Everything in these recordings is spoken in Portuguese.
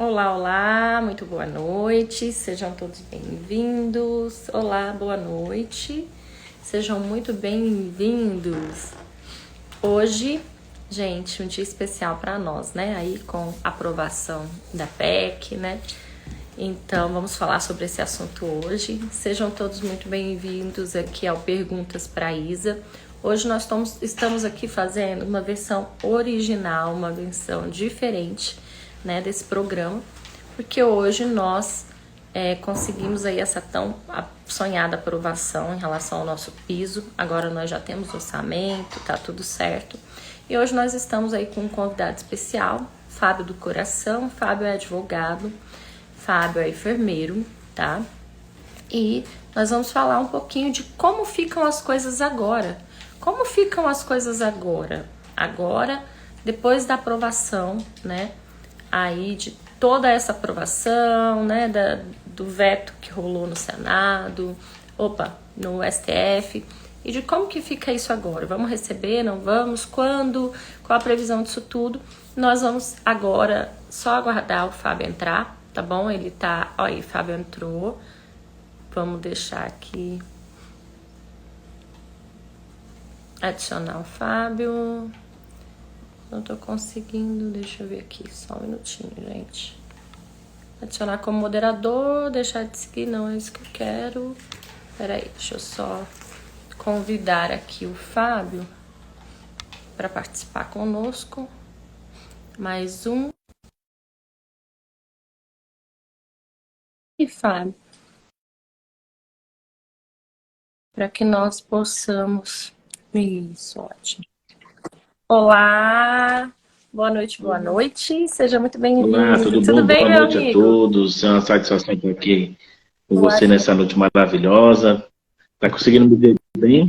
Olá, olá, muito boa noite, sejam todos bem-vindos. Olá, boa noite, sejam muito bem-vindos. Hoje, gente, um dia especial para nós, né? Aí com a aprovação da PEC, né? Então, vamos falar sobre esse assunto hoje. Sejam todos muito bem-vindos aqui ao Perguntas para Isa. Hoje nós estamos aqui fazendo uma versão original, uma versão diferente, né, desse programa, porque hoje nós conseguimos aí essa tão sonhada aprovação em relação ao nosso piso. Agora nós já temos orçamento, tá tudo certo. E hoje nós estamos aí com um convidado especial, Fábio do Coração. Fábio é advogado, Fábio é enfermeiro, tá? E nós vamos falar um pouquinho de como ficam as coisas agora. Como ficam as coisas agora? Agora, depois da aprovação, né? Aí de toda essa aprovação, né, do veto que rolou no Senado, no STF, e de como que fica isso agora. Vamos receber, não vamos? Quando? Qual a previsão disso tudo? Nós vamos agora só aguardar o Fábio entrar, tá bom? Ele tá... Ó aí, Fábio entrou. Vamos deixar aqui... Adicionar o Fábio... Não tô conseguindo, deixa eu ver aqui, só um minutinho, gente. Adicionar como moderador, deixar de seguir, não é isso que eu quero. Peraí, deixa eu só convidar aqui o Fábio para participar conosco. Mais um. E Fábio, para que nós possamos... Isso, ótimo. Olá, boa noite, seja muito bem-vindo. Olá, tudo bom? Bem, Boa meu noite a amigo? todos. É uma satisfação estar aqui com Eu você acho nessa noite maravilhosa. Está conseguindo me ver bem?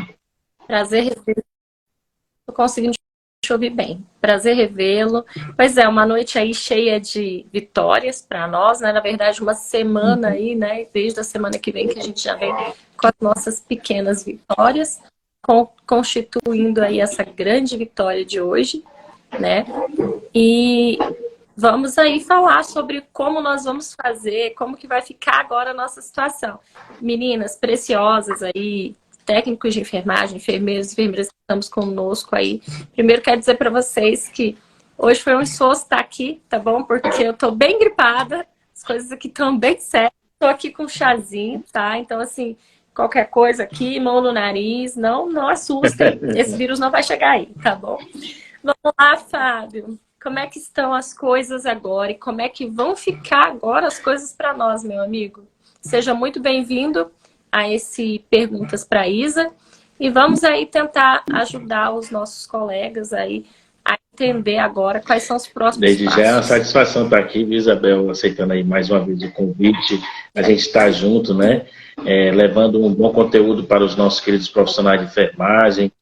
prazer revê-lo. Estou conseguindo te ouvir bem. Prazer revê-lo. Pois é, uma noite aí cheia de vitórias para nós, né? Na verdade, uma semana aí, né? Desde a semana que vem que a gente já vem com as nossas pequenas vitórias, constituindo aí essa grande vitória de hoje, né? E vamos aí falar sobre como nós vamos fazer, como que vai ficar agora a nossa situação. Meninas preciosas aí, técnicos de enfermagem, enfermeiros, enfermeiras que estamos conosco aí. Primeiro quero dizer para vocês que hoje foi um esforço estar aqui, tá bom? Porque eu tô bem gripada, as coisas aqui estão bem sérias. Tô aqui com um chazinho, tá? Então, assim, qualquer coisa aqui, mão no nariz, não assustem. Esse vírus não vai chegar aí, tá bom? Vamos lá, Fábio. Como é que estão as coisas agora e como é que vão ficar agora as coisas para nós, meu amigo? Seja muito bem-vindo a esse Perguntas para Isa e vamos aí tentar ajudar os nossos colegas aí a entender agora quais são os próximos Desde já é uma passos. satisfação estar aqui, viu, Isabel, aceitando aí mais uma vez o convite. A gente está junto, né? Levando um bom conteúdo para os nossos queridos profissionais de enfermagem.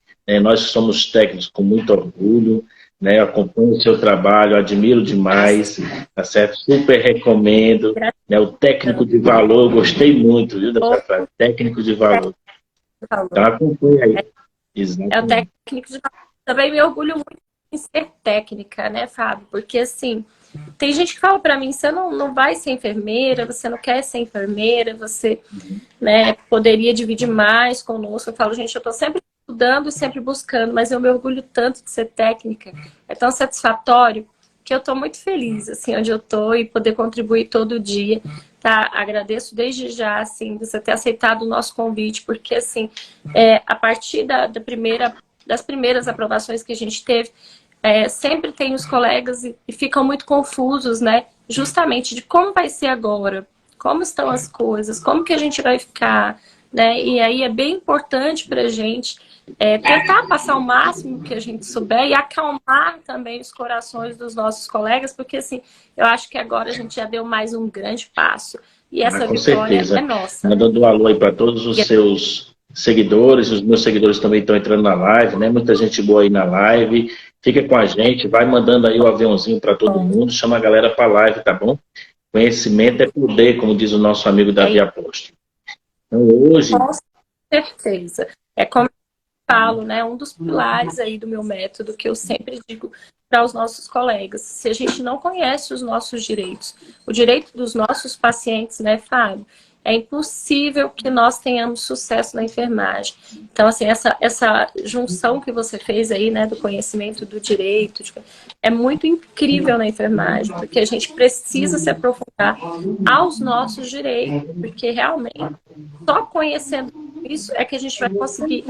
Nós somos técnicos com muito orgulho, né? Eu acompanho o seu trabalho, admiro demais, tá certo? Super recomendo. Né? O técnico de valor, gostei muito, viu, dessa frase? Técnico de valor. Então acompanhe aí. É o Exatamente. técnico de... Também me orgulho muito em ser técnica, né, Fábio? Porque, assim, tem gente que fala pra mim, você não vai ser enfermeira, você não quer ser enfermeira, você, né, poderia dividir mais conosco. Eu falo, gente, eu tô sempre estudando, sempre buscando, mas eu me orgulho tanto de ser técnica. É tão satisfatório que eu tô muito feliz, assim, onde eu tô e poder contribuir todo dia, tá? Agradeço desde já, assim, você ter aceitado o nosso convite, porque, assim, a partir das primeiras aprovações que a gente teve, sempre tem os colegas e ficam muito confusos, né? Justamente de como vai ser agora, como estão as coisas, como que a gente vai ficar, né? E aí é bem importante para a gente tentar passar o máximo que a gente souber e acalmar também os corações dos nossos colegas, porque assim, eu acho que agora a gente já deu mais um grande passo e essa Com vitória é certeza. nossa. Mandando um alô aí para todos os seus seguidores, os meus seguidores também estão entrando na live, né? Muita gente boa aí na live. Fica com a gente, vai mandando aí o aviãozinho para todo mundo, chama a galera para a live, tá bom? Conhecimento é poder, como diz o nosso amigo Davi É, Apóstolo. Então, hoje, com certeza. É como falo, né? Um dos pilares aí do meu método que eu sempre digo para os nossos colegas, se a gente não conhece os nossos direitos, o direito dos nossos pacientes, né, Fábio? É impossível que nós tenhamos sucesso na enfermagem. Então, assim, essa junção que você fez aí, né, do conhecimento do direito, é muito incrível na enfermagem, porque a gente precisa se aprofundar aos nossos direitos, porque realmente, só conhecendo isso é que a gente vai conseguir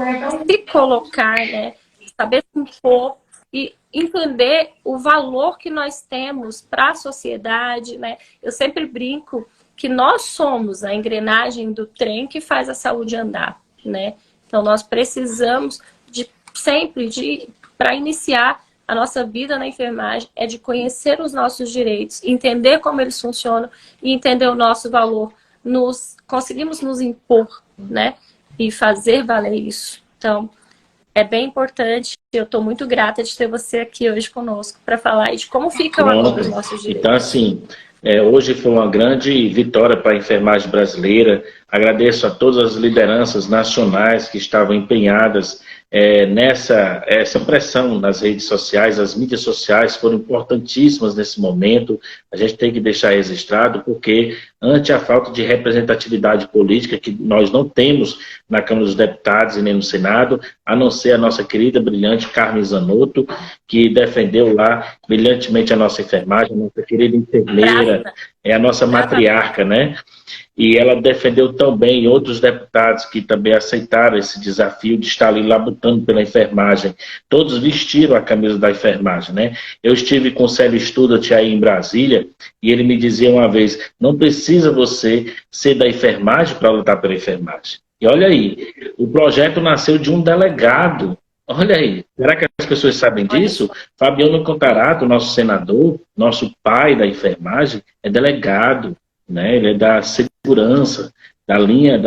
se colocar, né, saber se impor e entender o valor que nós temos para a sociedade, né? Eu sempre brinco que nós somos a engrenagem do trem que faz a saúde andar, né? Então, nós precisamos para iniciar a nossa vida na enfermagem, é de conhecer os nossos direitos, entender como eles funcionam e entender o nosso valor. Conseguimos nos impor, né? E fazer valer isso. Então, é bem importante. Eu estou muito grata de ter você aqui hoje conosco para falar de como fica o valor dos nossos direitos. Então, assim, hoje foi uma grande vitória para a enfermagem brasileira. Agradeço a todas as lideranças nacionais que estavam empenhadas essa pressão nas redes sociais. As mídias sociais foram importantíssimas nesse momento. A gente tem que deixar registrado, porque ante a falta de representatividade política que nós não temos na Câmara dos Deputados e nem no Senado, a não ser a nossa querida, brilhante Carmen Zanotto, que defendeu lá brilhantemente a nossa enfermagem, a nossa querida enfermeira, é a nossa matriarca, né? E ela defendeu também outros deputados que também aceitaram esse desafio de estar ali labutando pela enfermagem. Todos vestiram a camisa da enfermagem, né? Eu estive com o Célio Studart aí em Brasília e ele me dizia uma vez, não precisa você ser da enfermagem para lutar pela enfermagem. E olha aí, o projeto nasceu de um delegado. Olha aí, será que as pessoas sabem disso? Fabiano Contarato, nosso senador, nosso pai da enfermagem, é delegado, né? Ele é da segurança, da linha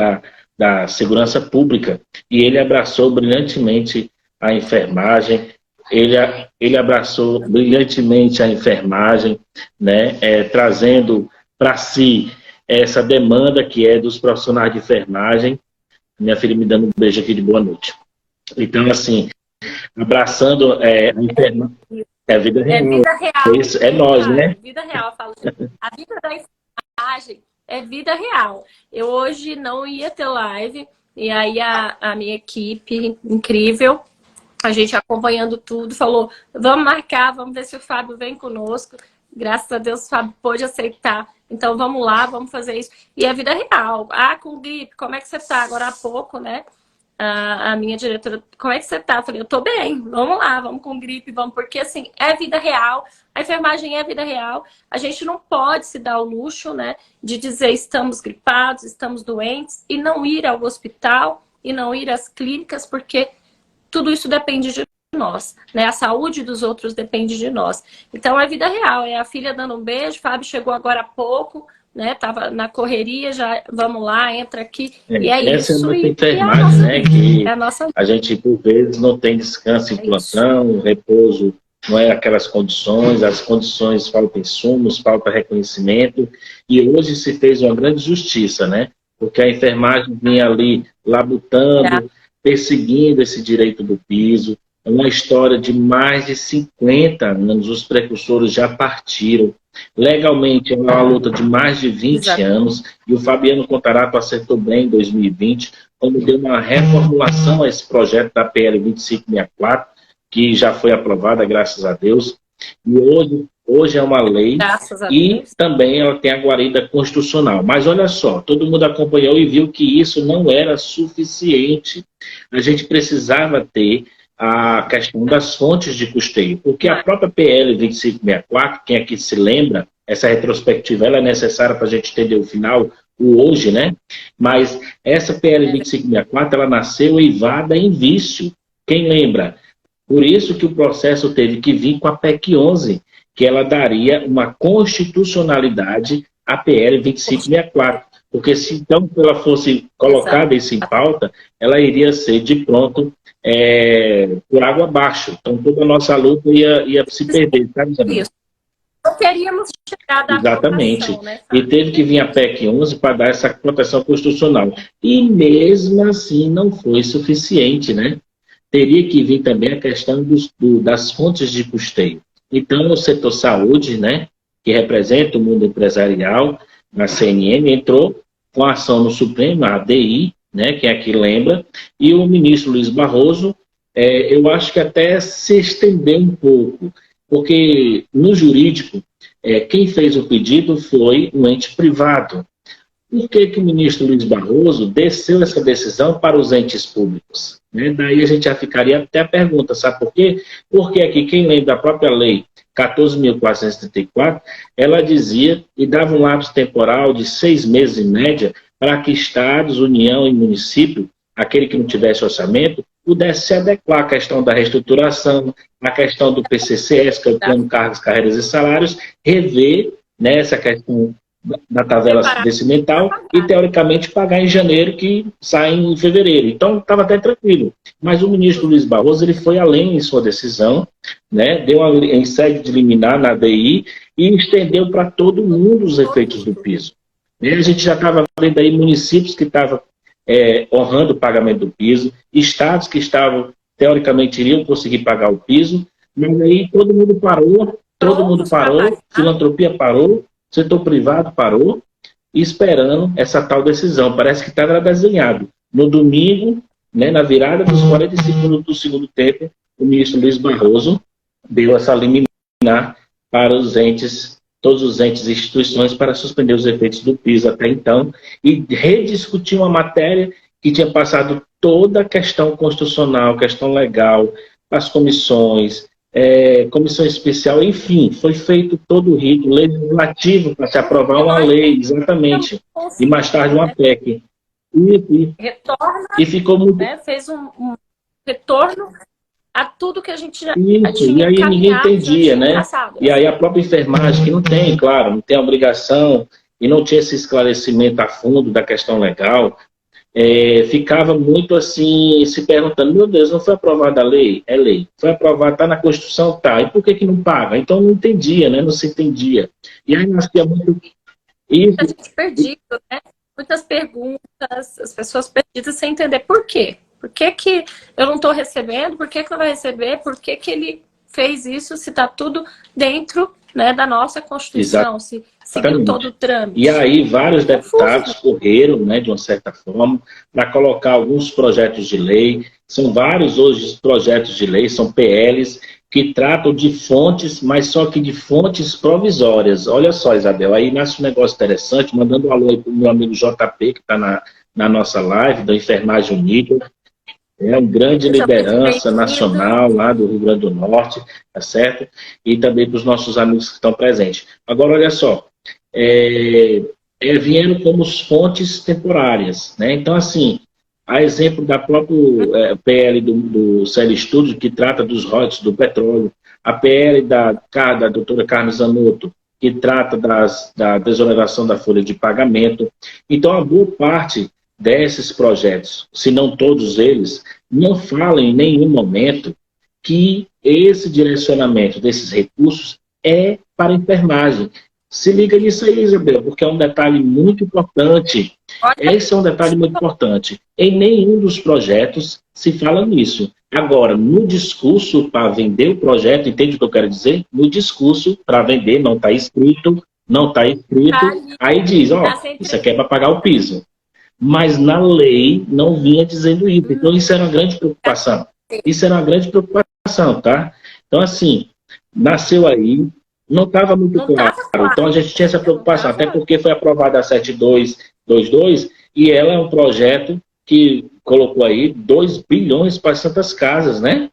da segurança pública. E ele abraçou brilhantemente a enfermagem, ele abraçou brilhantemente a enfermagem, né? Trazendo para si essa demanda que é dos profissionais de enfermagem. Minha filha me dando um beijo aqui de boa noite. Então, assim, abraçando a enfermagem. É a vida real. É vida real. Isso, é nós, né? Vida real, eu falo. A vida da enfermagem é vida real. Eu hoje não ia ter live, e aí a minha equipe incrível, a gente acompanhando tudo, falou, vamos marcar, vamos ver se o Fábio vem conosco. Graças a Deus o Fábio pôde aceitar. Então vamos lá, vamos fazer isso. E é vida real. Ah, com gripe, como é que você tá? Agora há pouco, né? A minha diretora, como é que você tá? Eu falei, eu tô bem, vamos lá, vamos com gripe, vamos, porque assim, é vida real, a enfermagem é vida real, a gente não pode se dar o luxo, né, de dizer estamos gripados, estamos doentes, e não ir ao hospital, e não ir às clínicas, porque tudo isso depende de nós, né, a saúde dos outros depende de nós. Então é vida real, é a filha dando um beijo, Fábio chegou agora há pouco, né? Tava na correria, já vamos lá, entra aqui. E é essa isso. É a nossa enfermagem, né? Que nossa... a gente, por vezes, não tem descanso em plantão, repouso não é aquelas condições, as condições faltam insumos, falta reconhecimento. E hoje se fez uma grande justiça, né? Porque a enfermagem vinha ali labutando, perseguindo esse direito do piso. É uma história de mais de 50 anos, os precursores já partiram. Legalmente é uma luta de mais de 20 anos, e o Fabiano Contarato acertou bem em 2020, quando deu uma reformulação a esse projeto da PL 2564, que já foi aprovada, graças a Deus, e hoje é uma lei, e também ela tem a guarida constitucional. Mas olha só, todo mundo acompanhou e viu que isso não era suficiente. A gente precisava ter a questão das fontes de custeio, porque a própria PL 2564, quem aqui se lembra, essa retrospectiva ela é necessária para a gente entender o final, o hoje, né? Mas essa PL 2564, ela nasceu eivada em vício. Quem lembra? Por isso que o processo teve que vir com a PEC 11, que ela daria uma constitucionalidade à PL 2564. Porque se então ela fosse colocada isso em pauta, ela iria ser de pronto por água abaixo. Então toda a nossa luta ia se perder, sabe, Isabel? Isso. Não queríamos chegar da Exatamente. Né, e teve que vir a PEC 11 para dar essa proteção constitucional. E mesmo assim não foi suficiente, né? Teria que vir também a questão das fontes de custeio. Então, o setor saúde, né, que representa o mundo empresarial, na CNN, entrou com a ação no Supremo, a ADI, né, que aqui lembra, e o ministro Luiz Barroso, eu acho que até se estendeu um pouco, porque no jurídico, quem fez o pedido foi um ente privado. Por que que o ministro Luiz Barroso desceu essa decisão para os entes públicos? Né? Daí a gente já ficaria até a pergunta, sabe por quê? Porque aqui, quem lembra da própria lei 14.434, ela dizia e dava um lapso temporal de 6 meses em média para que estados, União e município, aquele que não tivesse orçamento, pudesse se adequar à questão da reestruturação, à questão do PCCS, que é o Plano Cargos, Carreiras e Salários, rever, né, essa questão da tabela decimental e, teoricamente, pagar em janeiro, que sai em fevereiro. Então, estava até tranquilo. Mas o ministro Luiz Barroso ele foi além em sua decisão, né, deu em sede de liminar na ADI e estendeu para todo mundo os efeitos do piso. E a gente já estava vendo aí municípios que estavam honrando o pagamento do piso, estados que estavam, teoricamente, iriam conseguir pagar o piso, mas aí todo mundo parou, filantropia parou, setor privado parou, esperando essa tal decisão. Parece que estava desenhado. No domingo, né, na virada dos 45 minutos do segundo tempo, o ministro Luiz Barroso deu essa liminar para os entes, todos os entes e instituições, para suspender os efeitos do piso até então e rediscutir uma matéria que tinha passado toda a questão constitucional, questão legal, as comissões, comissão especial, enfim, foi feito todo o rito legislativo para se aprovar uma lei, exatamente, e mais tarde uma PEC. E ficou muito... Fez um retorno a tudo que a gente já tinha. E aí ninguém entendia, né? E aí a própria enfermagem, que não tem, claro, não tem a obrigação, e não tinha esse esclarecimento a fundo da questão legal, ficava muito assim, se perguntando, meu Deus, não foi aprovada a lei? É lei. Foi aprovada, está na Constituição, tá. E por que que não paga? Então não entendia, né? Não se entendia. E aí nós tínhamos muito... Muita gente perdida, né? Muitas perguntas, as pessoas perdidas sem entender por quê. Por que que eu não estou recebendo? Por que que não vai receber? Por que que ele fez isso se está tudo dentro, né, da nossa Constituição? Se seguiu todo o trâmite. E aí vários deputados correram, né, de uma certa forma, para colocar alguns projetos de lei. São vários hoje projetos de lei, são PLs, que tratam de fontes, mas só que de fontes provisórias. Olha só, Isabel, aí nasce um negócio interessante, mandando um alô aí para o meu amigo JP, que está na nossa live, da Enfermagem Unida. É uma grande liderança nacional lá do Rio Grande do Norte, tá certo? E também para os nossos amigos que estão presentes. Agora, olha só, vieram como fontes temporárias, né? Então, assim, a exemplo da própria PL do CL Studio, que trata dos royalties do petróleo, a PL da doutora Carmen Zanotto, que trata da desoneração da folha de pagamento. Então, a boa parte desses projetos, se não todos eles, não falam em nenhum momento que esse direcionamento desses recursos é para a enfermagem. Se liga nisso aí, Isabel, porque é um detalhe muito importante. Esse é um detalhe muito importante. Em nenhum dos projetos se fala nisso. Agora, no discurso para vender o projeto, entende o que eu quero dizer? No discurso para vender, não está escrito, aí diz, isso aqui é para pagar o piso. Mas na lei não vinha dizendo isso. Então isso era uma grande preocupação. Isso era uma grande preocupação, tá? Então, assim, nasceu aí, não estava muito claro. Então a gente tinha essa preocupação, até porque foi aprovada a 7222 e ela é um projeto que colocou aí 2 bilhões para as santas casas, né?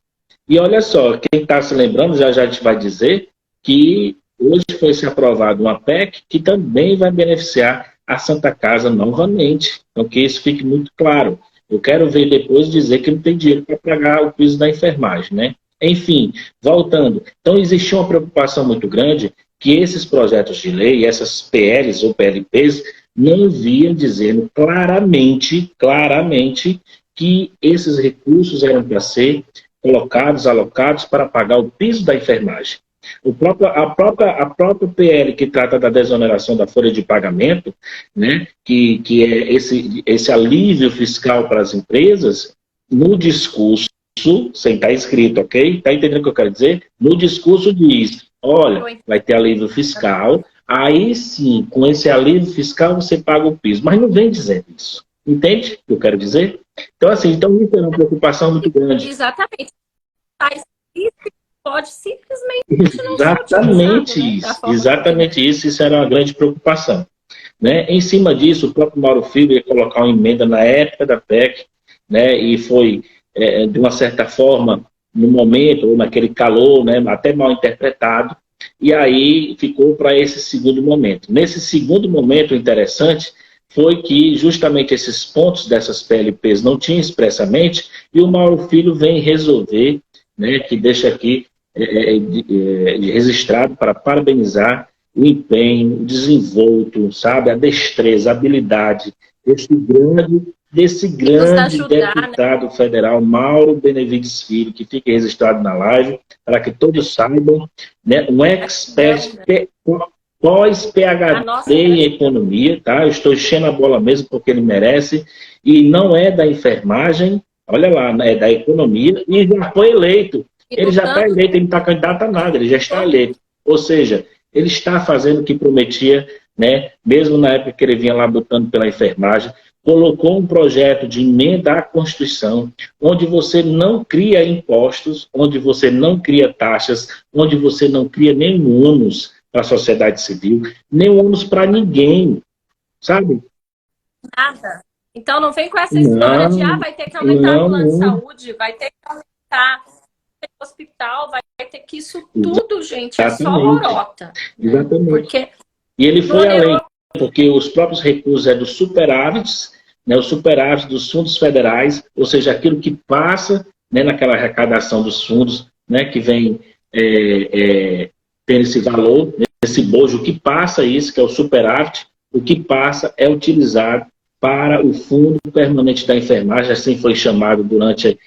E olha só, quem está se lembrando, já a gente vai dizer que hoje foi se aprovada uma PEC que também vai beneficiar a Santa Casa novamente. Então, que isso fique muito claro. Eu quero ver depois dizer que não tem dinheiro para pagar o piso da enfermagem, né? Enfim, voltando. Então, existia uma preocupação muito grande que esses projetos de lei, essas PLs ou PLPs, não vinham dizendo claramente que esses recursos eram para ser colocados, alocados para pagar o piso da enfermagem. A própria PL que trata da desoneração da folha de pagamento, né, que é esse alívio fiscal para as empresas, no discurso sem estar escrito, ok? Está entendendo o que eu quero dizer? No discurso diz, olha, vai ter alívio fiscal, aí sim, com esse alívio fiscal você paga o piso. Mas não vem dizendo isso. Entende o que eu quero dizer? Então, assim, isso é uma preocupação muito grande. Exatamente. Mas isso pode simplesmente não ser Exatamente utilizado, isso. né, da forma Exatamente isso. Isso era uma grande preocupação. Né? Em cima disso, o próprio Mauro Filho ia colocar uma emenda na época da PEC, né? E foi, de uma certa forma, no momento, ou naquele calor, né? Até mal interpretado, e aí ficou para esse segundo momento. Nesse segundo momento, interessante foi que justamente esses pontos dessas PLPs não tinham expressamente, e o Mauro Filho vem resolver, né? Que deixa aqui registrado para parabenizar o empenho, o desenvolto, sabe, a destreza, a habilidade desse grande ajudar, deputado federal, Mauro Benevides Filho, que fica registrado na live, para que todos saibam, né, um expert pós-PhD em economia, tá? Eu estou enchendo a bola mesmo porque ele merece, e não é da enfermagem, olha lá, é da economia, e já foi eleito. Ele já está eleito, ele não está candidato a nada, ele já está eleito. Ou seja, ele está fazendo o que prometia, né? Mesmo na época que ele vinha lá lutando pela enfermagem, colocou um projeto de emenda à Constituição, onde você não cria impostos, onde você não cria taxas, onde você não cria nenhum ônus para a sociedade civil, nenhum ônus para ninguém, sabe? Nada. Então não vem com essa história de vai ter que aumentar o plano de saúde, vai ter que aumentar o hospital, vai ter que isso tudo, gente, é só lorota. Exatamente. Porque e ele foi além, porque os próprios recursos dos superávites, né, os superávites dos fundos federais, ou seja, aquilo que passa, né, naquela arrecadação dos fundos, né, que vem tendo esse valor, esse bojo, o que passa isso, que é o superávit, o que passa é utilizado para o Fundo Permanente da Enfermagem, assim foi chamado durante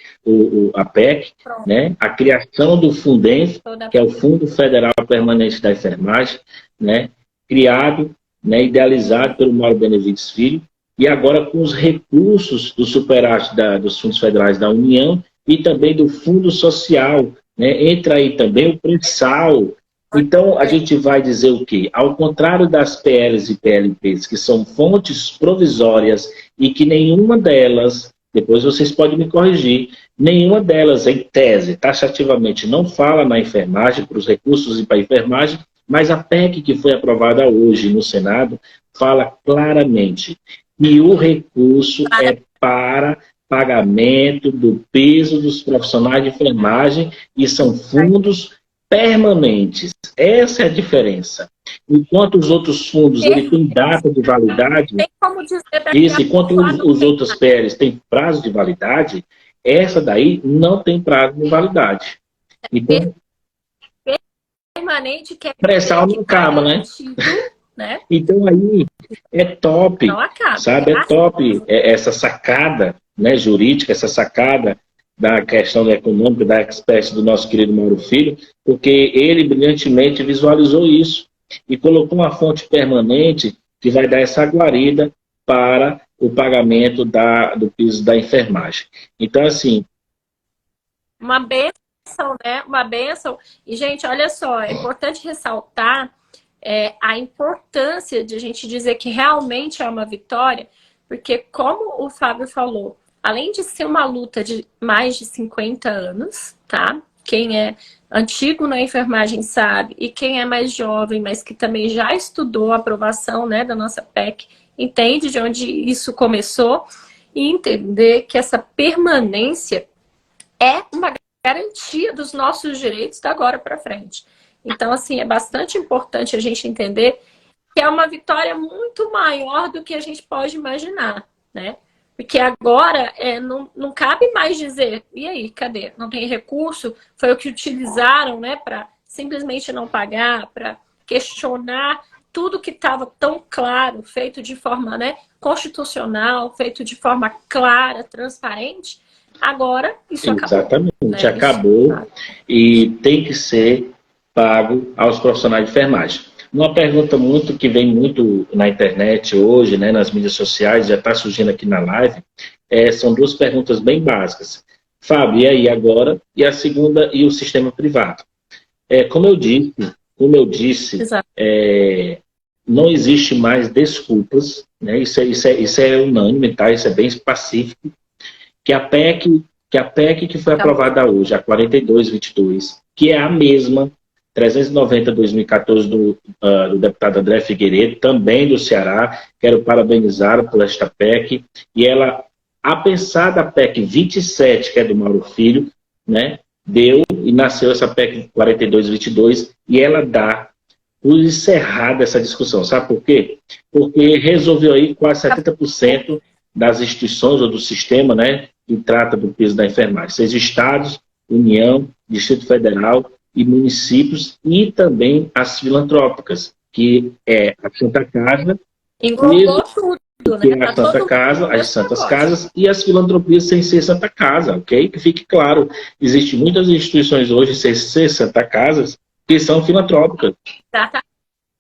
a PEC, né? A criação do Fundem, que é o Fundo Federal Permanente da Enfermagem, né? Criado, né? Idealizado pelo Mauro Benevides Filho, e agora com os recursos do superávit dos fundos federais da União e também do Fundo Social, né? Entra aí também o pré-sal. Então, a gente vai dizer o quê? Ao contrário das PLs e PLPs, que são fontes provisórias e que nenhuma delas, depois vocês podem me corrigir, nenhuma delas, em tese, taxativamente, não fala na enfermagem, para os recursos e para a enfermagem, mas a PEC que foi aprovada hoje no Senado fala claramente que o recurso é para pagamento do peso dos profissionais de enfermagem e são fundos permanentes. Essa é a diferença. Enquanto os outros fundos ele tem data de validade, isso, enquanto os outros PLs têm prazo de validade, essa daí não tem prazo de validade. Então, permanente que é pressão não acaba, né? Então aí é top, sabe? É top essa sacada, né, jurídica, essa sacada da questão econômica, da expert do nosso querido Mauro Filho, porque ele brilhantemente visualizou isso e colocou uma fonte permanente que vai dar essa guarida para o pagamento do piso da enfermagem. Então, assim... Uma bênção, né? Uma bênção. E, gente, olha só, é importante ressaltar a importância de a gente dizer que realmente é uma vitória, porque, como o Fábio falou, além de ser uma luta de mais de 50 anos, tá? Quem é antigo na enfermagem sabe, e quem é mais jovem, mas que também já estudou a aprovação, né, da nossa PEC, entende de onde isso começou e entender que essa permanência é uma garantia dos nossos direitos da agora para frente. Então, assim, é bastante importante a gente entender que é uma vitória muito maior do que a gente pode imaginar, né? Porque agora não cabe mais dizer, e aí, cadê? Não tem recurso? Foi o que utilizaram, né, para simplesmente não pagar, para questionar tudo que estava tão claro, feito de forma, né, constitucional, feito de forma clara, transparente. Agora, isso acabou. Exatamente, né? Acabou e tem que ser pago aos profissionais de enfermagem. Uma pergunta que vem muito na internet hoje, né, nas mídias sociais, já está surgindo aqui na live, são duas perguntas bem básicas. Fábio, e aí agora? E a segunda, e o sistema privado? Como eu disse, Exato. não existe mais desculpas, né? Isso é unânime, tá? Isso é bem pacífico, que a PEC que foi Tá bom. aprovada hoje, a 4222, que é a mesma, 390/2014 do deputado André Figueiredo, também do Ceará, quero parabenizá-lo por esta PEC, e ela, apesar da PEC 27, que é do Mauro Filho, né, deu e nasceu essa PEC 4222, e ela dá por encerrada essa discussão. Sabe por quê? Porque resolveu aí quase 70% das instituições ou do sistema, né, que trata do peso da enfermagem, seja estados, União, Distrito Federal e municípios, e também as filantrópicas, que é a Santa Casa, Englobou tudo, que né? é a Tá Santa todo mundo Casa, no as mesmo Santas pacote. Casas e as filantropias sem ser Santa Casa, ok? Que fique claro, existem muitas instituições hoje sem ser Santa Casas que são filantrópicas. Tá?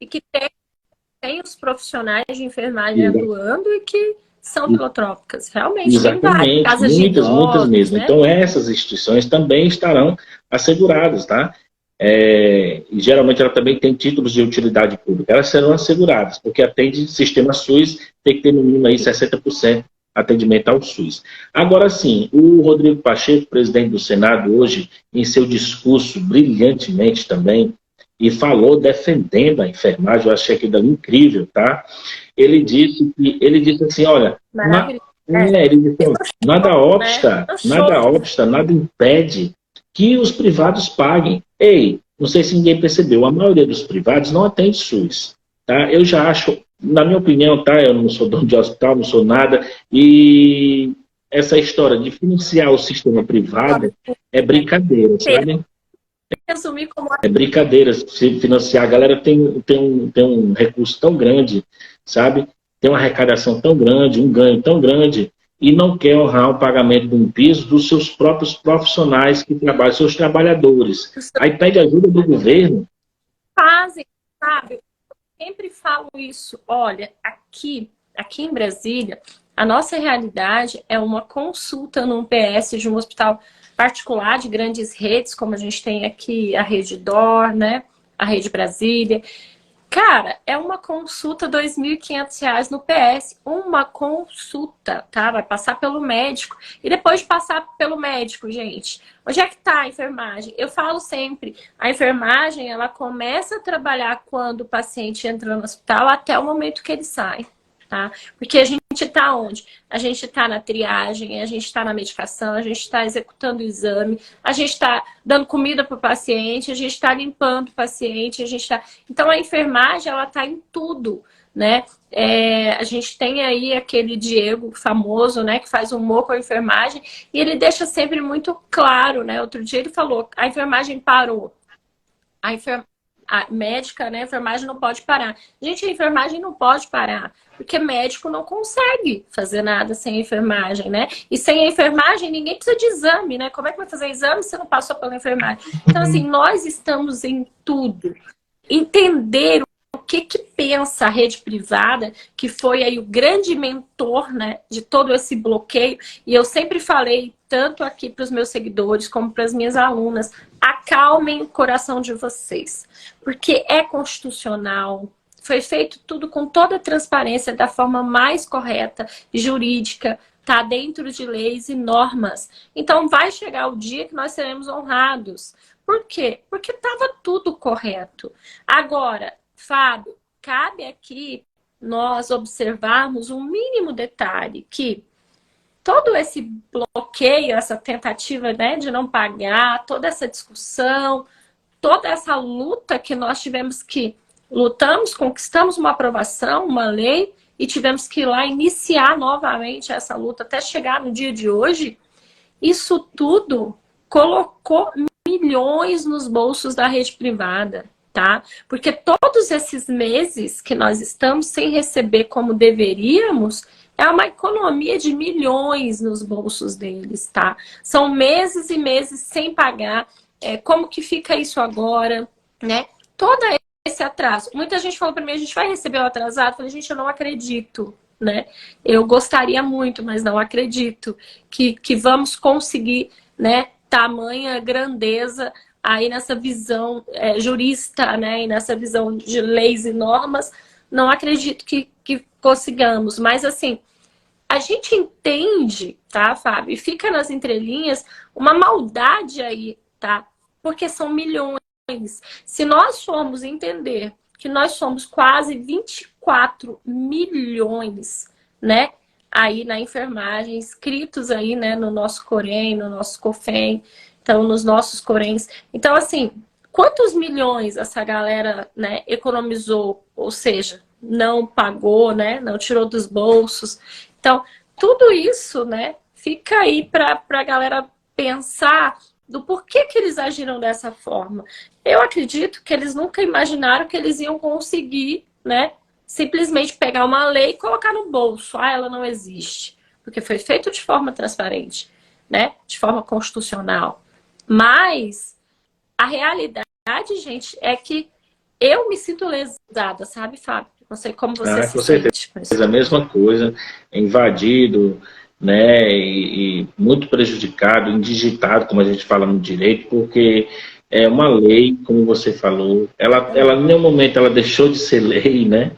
E que tem os profissionais de enfermagem atuando e que são filantrópicas. Realmente, tem várias. Exatamente, Casas de muitas idosos, mesmo. né? Então, essas instituições também estarão asseguradas, tá? E geralmente ela também tem títulos de utilidade pública. Elas serão asseguradas, porque atende sistema SUS, tem que ter no mínimo aí 60% atendimento ao SUS. Agora sim, o Rodrigo Pacheco, presidente do Senado, hoje, em seu discurso brilhantemente também, e falou defendendo a enfermagem, eu achei aquilo ali incrível, tá? Ele disse assim, olha, Maravilhoso. ele disse, ó, Né? nada Show. obsta, nada impede que os privados paguem. Ei, não sei se ninguém percebeu, a maioria dos privados não atende SUS, tá? Eu já acho, na minha opinião, tá? Eu não sou dono de hospital, não sou nada, e essa história de financiar o sistema privado é brincadeira, sabe? Resumir como É brincadeira se financiar. A galera tem um recurso tão grande, sabe? Tem uma arrecadação tão grande, um ganho tão grande, e não quer honrar o pagamento de um piso dos seus próprios profissionais que trabalham, seus trabalhadores. Aí pede ajuda do governo. fazem, sabe? Eu sempre falo isso. Olha, aqui em Brasília, a nossa realidade é uma consulta num PS de um hospital particular de grandes redes, como a gente tem aqui a Rede Dor, né? A Rede Brasília. Cara, é uma consulta R$ 2.500 no PS. Uma consulta, tá? Vai passar pelo médico. E depois de passar pelo médico, gente, onde é que tá a enfermagem? Eu falo sempre, a enfermagem, ela começa a trabalhar quando o paciente entra no hospital até o momento que ele sai. Tá? Porque a gente está onde? A gente está na triagem, a gente está na medicação, a gente está executando o exame, a gente está dando comida para o paciente, a gente está limpando o paciente, a gente está... Então, a enfermagem, ela está em tudo, né? A gente tem aí aquele Diego famoso, né, que faz humor com a enfermagem, e ele deixa sempre muito claro, né? Outro dia ele falou, a enfermagem parou. A médica, né, a enfermagem não pode parar. Gente, a enfermagem não pode parar, porque médico não consegue fazer nada sem a enfermagem, né? E sem a enfermagem, ninguém precisa de exame, né? Como é que vai fazer exame se não passou pela enfermagem? Então, assim, nós estamos em tudo. Entender o que pensa a rede privada, que foi aí o grande mentor, né, de todo esse bloqueio. E eu sempre falei, tanto aqui para os meus seguidores como para as minhas alunas, acalmem o coração de vocês, porque é constitucional, foi feito tudo com toda a transparência, da forma mais correta, jurídica, tá dentro de leis e normas. Então vai chegar o dia que nós seremos honrados. Por quê? Porque estava tudo correto. Agora, Fábio, cabe aqui nós observarmos um mínimo detalhe, que todo esse bloqueio, essa tentativa, né, de não pagar, toda essa discussão, toda essa luta que nós tivemos que lutamos, conquistamos uma aprovação, uma lei, e tivemos que ir lá iniciar novamente essa luta até chegar no dia de hoje, isso tudo colocou milhões nos bolsos da rede privada, tá? Porque todos esses meses que nós estamos sem receber como deveríamos, é uma economia de milhões nos bolsos deles, tá? São meses e meses sem pagar. Como que fica isso agora, né? Todo esse atraso. Muita gente falou para mim, a gente vai receber o atrasado? Eu falei, gente, eu não acredito, né? Eu gostaria muito, mas não acredito que vamos conseguir né, tamanha grandeza aí nessa visão jurista, né, e nessa visão de leis e normas, não acredito que consigamos. Mas, assim, a gente entende, tá, Fábio? E fica nas entrelinhas uma maldade aí, tá? Porque são milhões. Se nós formos entender que nós somos quase 24 milhões, né? Aí na enfermagem, inscritos aí, né? No nosso Corém, no nosso COFEM, então nos nossos Coréns. Então, assim, quantos milhões essa galera, né, economizou? Ou seja, não pagou, né? Não tirou dos bolsos. Então, tudo isso, né? Fica aí para a galera pensar do porquê que eles agiram dessa forma. Eu acredito que eles nunca imaginaram que eles iam conseguir, né, simplesmente pegar uma lei e colocar no bolso. Ah, ela não existe. Porque foi feito de forma transparente, né, de forma constitucional. Mas a realidade, gente, é que eu me sinto lesada, sabe, Fábio? Não sei como você se com certeza. sente com isso. A mesma coisa, invadido, né, e muito prejudicado, indigitado, como a gente fala no direito, porque é uma lei, como você falou, ela em nenhum momento ela deixou de ser lei, né?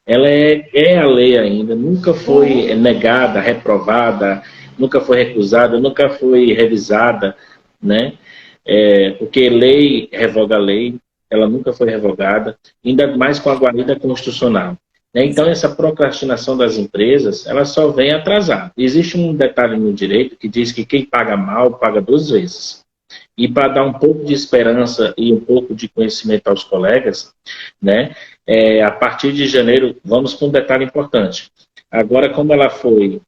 Ela é a lei ainda, nunca foi negada, reprovada, nunca foi recusada, nunca foi revisada, né? Porque lei revoga lei, ela nunca foi revogada, ainda mais com a guarida constitucional. Né? Então, essa procrastinação das empresas, ela só vem atrasar. Existe um detalhe no direito que diz que quem paga mal, paga duas vezes. E para dar um pouco de esperança e um pouco de conhecimento aos colegas, né, a partir de janeiro, vamos para um detalhe importante. Agora, como ela foi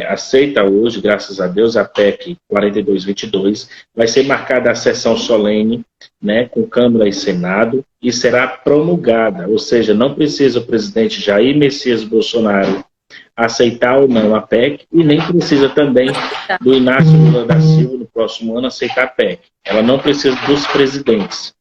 aceita hoje, graças a Deus, a PEC 4222, vai ser marcada a sessão solene, né, com Câmara e Senado, e será promulgada, ou seja, não precisa o presidente Jair Messias Bolsonaro aceitar ou não a PEC, e nem precisa também do Inácio Lula da Silva, no próximo ano, aceitar a PEC. Ela não precisa dos presidentes.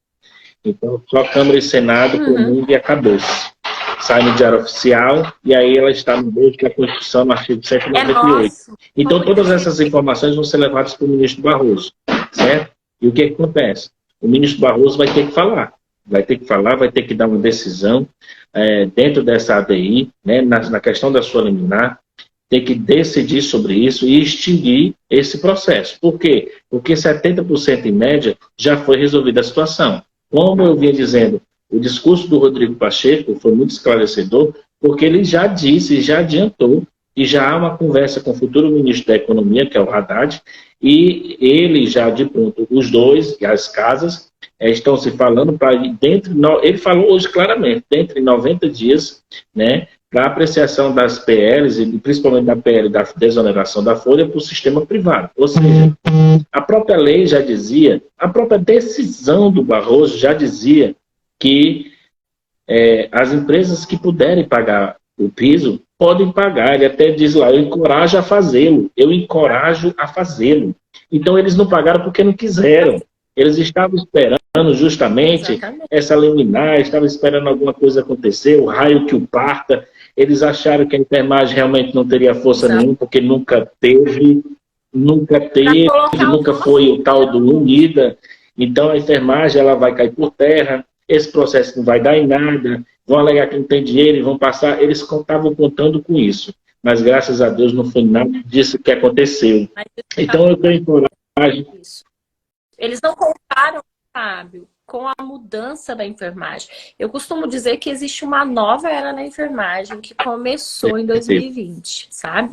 Então, só Câmara e Senado promulga e acabou-se. Sai no Diário Oficial, e aí ela está no bojo da Constituição, no artigo 198. Então, todas essas informações vão ser levadas para o ministro Barroso, certo? E o que acontece? O ministro Barroso vai ter que falar. Vai ter que falar, vai ter que dar uma decisão dentro dessa ADI, né, na questão da sua liminar, tem que decidir sobre isso e extinguir esse processo. Por quê? Porque 70% em média já foi resolvida a situação. Como eu vinha dizendo, o discurso do Rodrigo Pacheco foi muito esclarecedor, porque ele já disse, já adiantou, e já há uma conversa com o futuro ministro da Economia, que é o Haddad, e ele já de pronto, os dois, e as casas, estão se falando para ele falou hoje claramente, dentro de 90 dias, né, para apreciação das PLs, e principalmente da PL da desoneração da folha, para o sistema privado. Ou seja, a própria lei já dizia, a própria decisão do Barroso já dizia que as empresas que puderem pagar o piso podem pagar. Ele até diz lá, eu encorajo a fazê-lo, eu encorajo a fazê-lo. Então eles não pagaram porque não quiseram. Eles estavam esperando justamente essa liminar, estavam esperando alguma coisa acontecer, o raio que o parta. Eles acharam que a enfermagem realmente não teria força nenhuma, porque nunca teve, nunca foi o tal do Unida. Então a enfermagem ela vai cair por terra, esse processo não vai dar em nada, vão alegar que não tem dinheiro e vão passar. Eles estavam contando com isso, mas graças a Deus não foi nada disso que aconteceu. Então eu tenho coragem. Eles não contaram, Fábio, com a mudança da enfermagem. Eu costumo dizer que existe uma nova era na enfermagem que começou em 2020, sabe?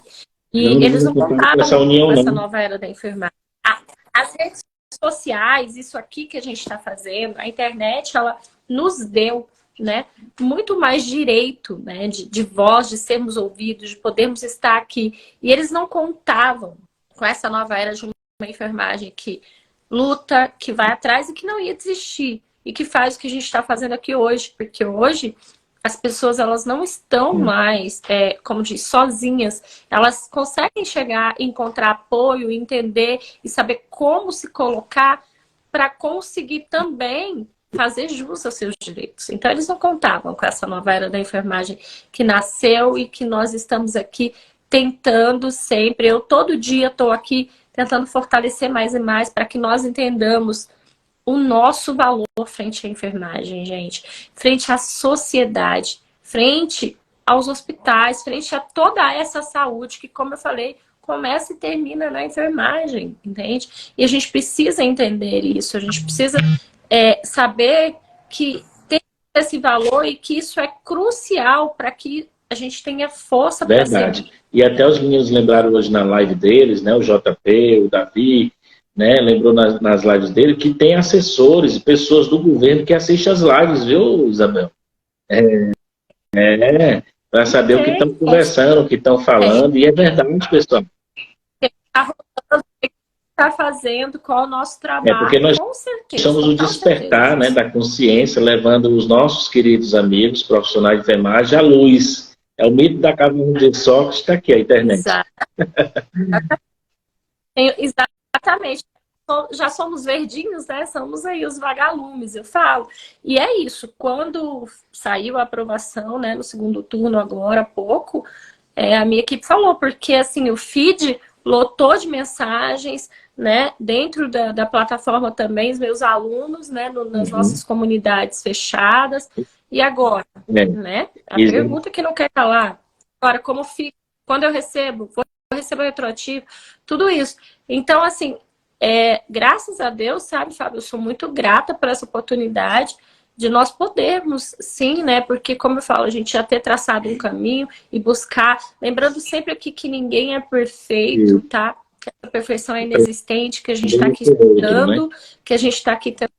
E eles não contaram com essa nova era da enfermagem. As redes sociais, isso aqui que a gente está fazendo, a internet, ela nos deu, né, muito mais direito, né, de voz, de sermos ouvidos, de podermos estar aqui. E eles não contavam com essa nova era de uma enfermagem que luta, que vai atrás e que não ia desistir. E que faz o que a gente está fazendo aqui hoje. Porque hoje as pessoas elas não estão mais, como diz, sozinhas. Elas conseguem chegar, encontrar apoio, entender e saber como se colocar para conseguir também fazer jus aos seus direitos. Então eles não contavam com essa nova era da enfermagem que nasceu e que nós estamos aqui tentando sempre. Eu todo dia estou aqui tentando fortalecer mais e mais para que nós entendamos o nosso valor frente à enfermagem, gente, frente à sociedade, frente aos hospitais, frente a toda essa saúde que, como eu falei, começa e termina na enfermagem, entende? E a gente precisa entender isso, a gente precisa saber que tem esse valor e que isso é crucial para que a gente tenha força para Verdade. E até os meninos lembraram hoje na live deles, né? O JP, o Davi, né? Lembrou nas lives dele que tem assessores, pessoas do governo que assistem as lives, viu, Isabel? Para saber o que estão conversando, o que estão falando, e é verdade, pessoal. Está fazendo, qual é o nosso trabalho, porque nós com certeza, somos o despertar, né, da consciência, levando os nossos queridos amigos, profissionais de enfermagem, à luz. É o mito da caverna de Sócrates, está aqui a internet. Exatamente. Já somos verdinhos, né? Somos aí os vagalumes, eu falo. E é isso, quando saiu a aprovação, né, no segundo turno agora há pouco, a minha equipe falou, porque assim, o feed lotou de mensagens, né, dentro da plataforma também, os meus alunos, né, nas nossas comunidades fechadas. E agora, né? A pergunta que não quer calar. Agora, como fica? Quando eu recebo? Vou receber retroativo? Tudo isso. Então, assim, graças a Deus, sabe, Fábio, eu sou muito grata por essa oportunidade de nós podermos, sim, né? Porque, como eu falo, a gente já ter traçado um caminho e buscar, lembrando sempre aqui que ninguém é perfeito, tá? Que a perfeição é inexistente, que a gente está aqui estudando, que a gente está aqui tentando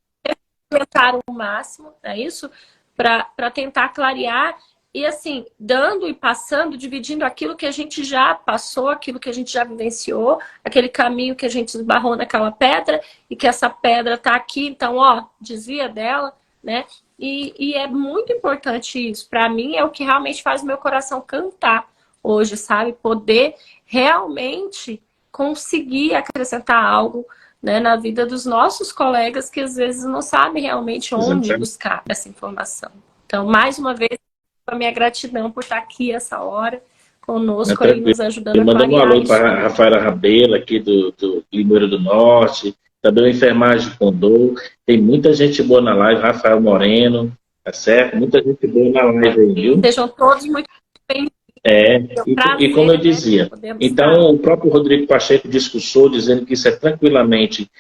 implementar o máximo, é isso? Para tentar clarear e, assim, dando e passando, dividindo aquilo que a gente já passou, aquilo que a gente já vivenciou, aquele caminho que a gente esbarrou naquela pedra e que essa pedra tá aqui, então, ó, desvia dela, né? E é muito importante isso. Para mim, é o que realmente faz o meu coração cantar hoje, sabe? Poder realmente conseguir acrescentar algo, né, na vida dos nossos colegas que às vezes não sabem realmente onde buscar essa informação. Então, mais uma vez, a minha gratidão por estar aqui essa hora conosco aí, nos ajudando a clarear. Mandando um alô para a Rafaela Rabelo, aqui do Limoeiro do Norte, também o Enfermagem de Condor. Tem muita gente boa na live, Rafael Moreno, tá certo? Muita gente boa na live aí, viu? Sejam todos muito bem-vindos. E como eu dizia, então o próprio Rodrigo Pacheco discursou dizendo que isso é tranquilamente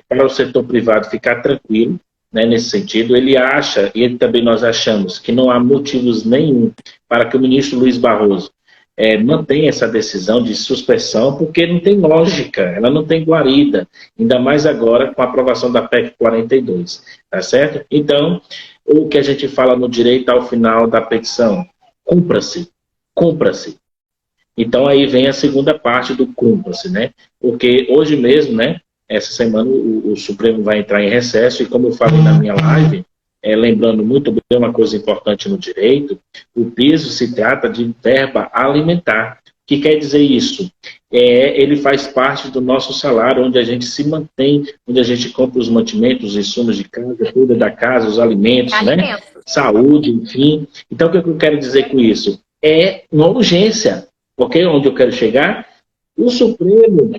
para o setor privado ficar tranquilo, né, nesse sentido. Ele acha, e também nós achamos, que não há motivos nenhum para que o ministro Luiz Barroso mantenha essa decisão de suspensão, porque não tem lógica, ela não tem guarida, ainda mais agora com a aprovação da PEC 42, tá certo? Então, o que a gente fala no direito ao final da petição, cumpra-se. Cumpra-se. Então aí vem a segunda parte do cumpra-se, né? Porque hoje mesmo, né? Essa semana o Supremo vai entrar em recesso e, como eu falei na minha live, lembrando muito bem uma coisa importante no direito, o piso se trata de verba alimentar. O que quer dizer isso? Ele faz parte do nosso salário, onde a gente se mantém, onde a gente compra os mantimentos, os insumos de casa, cuida da casa, os alimentos, né? Saúde, enfim. Então, o que eu quero dizer com isso? É uma urgência, porque onde eu quero chegar, o Supremo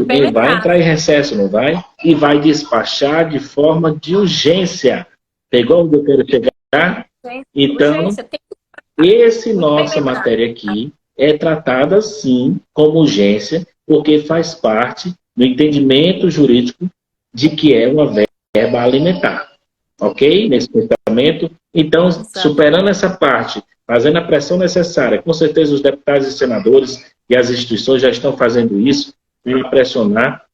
ele vai entrar em recesso, não vai? E vai despachar de forma de urgência. Pegou onde eu quero chegar? Então, nossa matéria aqui é tratada, sim, como urgência, porque faz parte do entendimento jurídico de que é uma verba alimentar. Ok? Nesse pensamento. Então, superando essa parte, fazendo a pressão necessária, com certeza os deputados e senadores e as instituições já estão fazendo isso para pressionar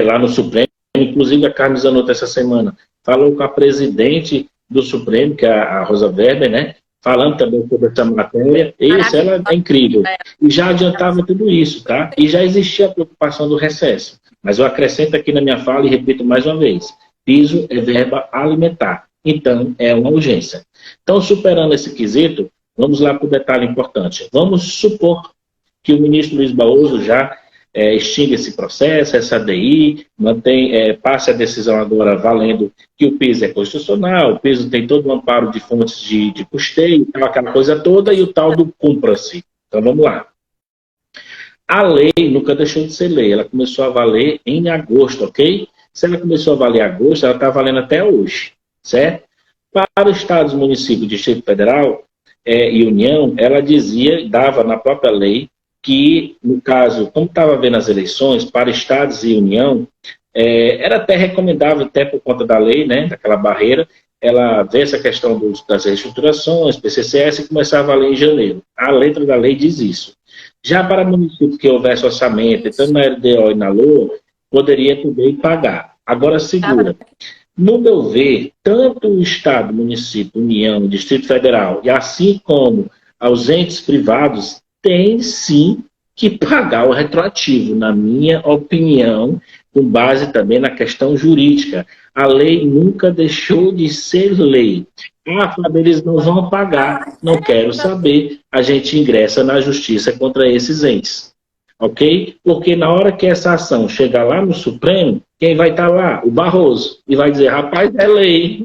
lá no Supremo. Inclusive, a Carmen Zanotto, essa semana, falou com a presidente do Supremo, que é a Rosa Weber, né? Falando também sobre essa matéria. Isso, ela é incrível. E já adiantava tudo isso, tá? E já existia a preocupação do recesso. Mas eu acrescento aqui na minha fala e repito mais uma vez. Piso é verba alimentar. Então, é uma urgência. Então, superando esse quesito, vamos lá para o detalhe importante. Vamos supor que o ministro Luiz Barroso já extinga esse processo, essa ADI, passe a decisão agora valendo que o piso é constitucional, o piso tem todo um amparo de fontes de custeio, aquela coisa toda, e o tal do cumpra-se. Então, vamos lá. A lei nunca deixou de ser lei, ela começou a valer em agosto, ok? Se ela começou a valer em agosto, ela está valendo até hoje, certo? Para os estados, municípios, Distrito Federal e União, ela dizia, dava na própria lei, que, no caso, como estava vendo as eleições, para estados e União, era até recomendável, até por conta da lei, né, daquela barreira, ela ver essa questão das reestruturações, PCCS, e começar a valer em janeiro. A letra da lei diz isso. Já para municípios que houvesse orçamento, tanto na LDO e na LOA, poderia também pagar. Agora, segura. No meu ver, tanto o Estado, município, União, Distrito Federal, e assim como os entes privados, têm sim que pagar o retroativo, na minha opinião, com base também na questão jurídica. A lei nunca deixou de ser lei. Ah, Fábio, eles não vão pagar. Não quero saber. A gente ingressa na justiça contra esses entes. Ok? Porque na hora que essa ação chegar lá no Supremo, quem vai estar lá? O Barroso. E vai dizer, rapaz, é lei.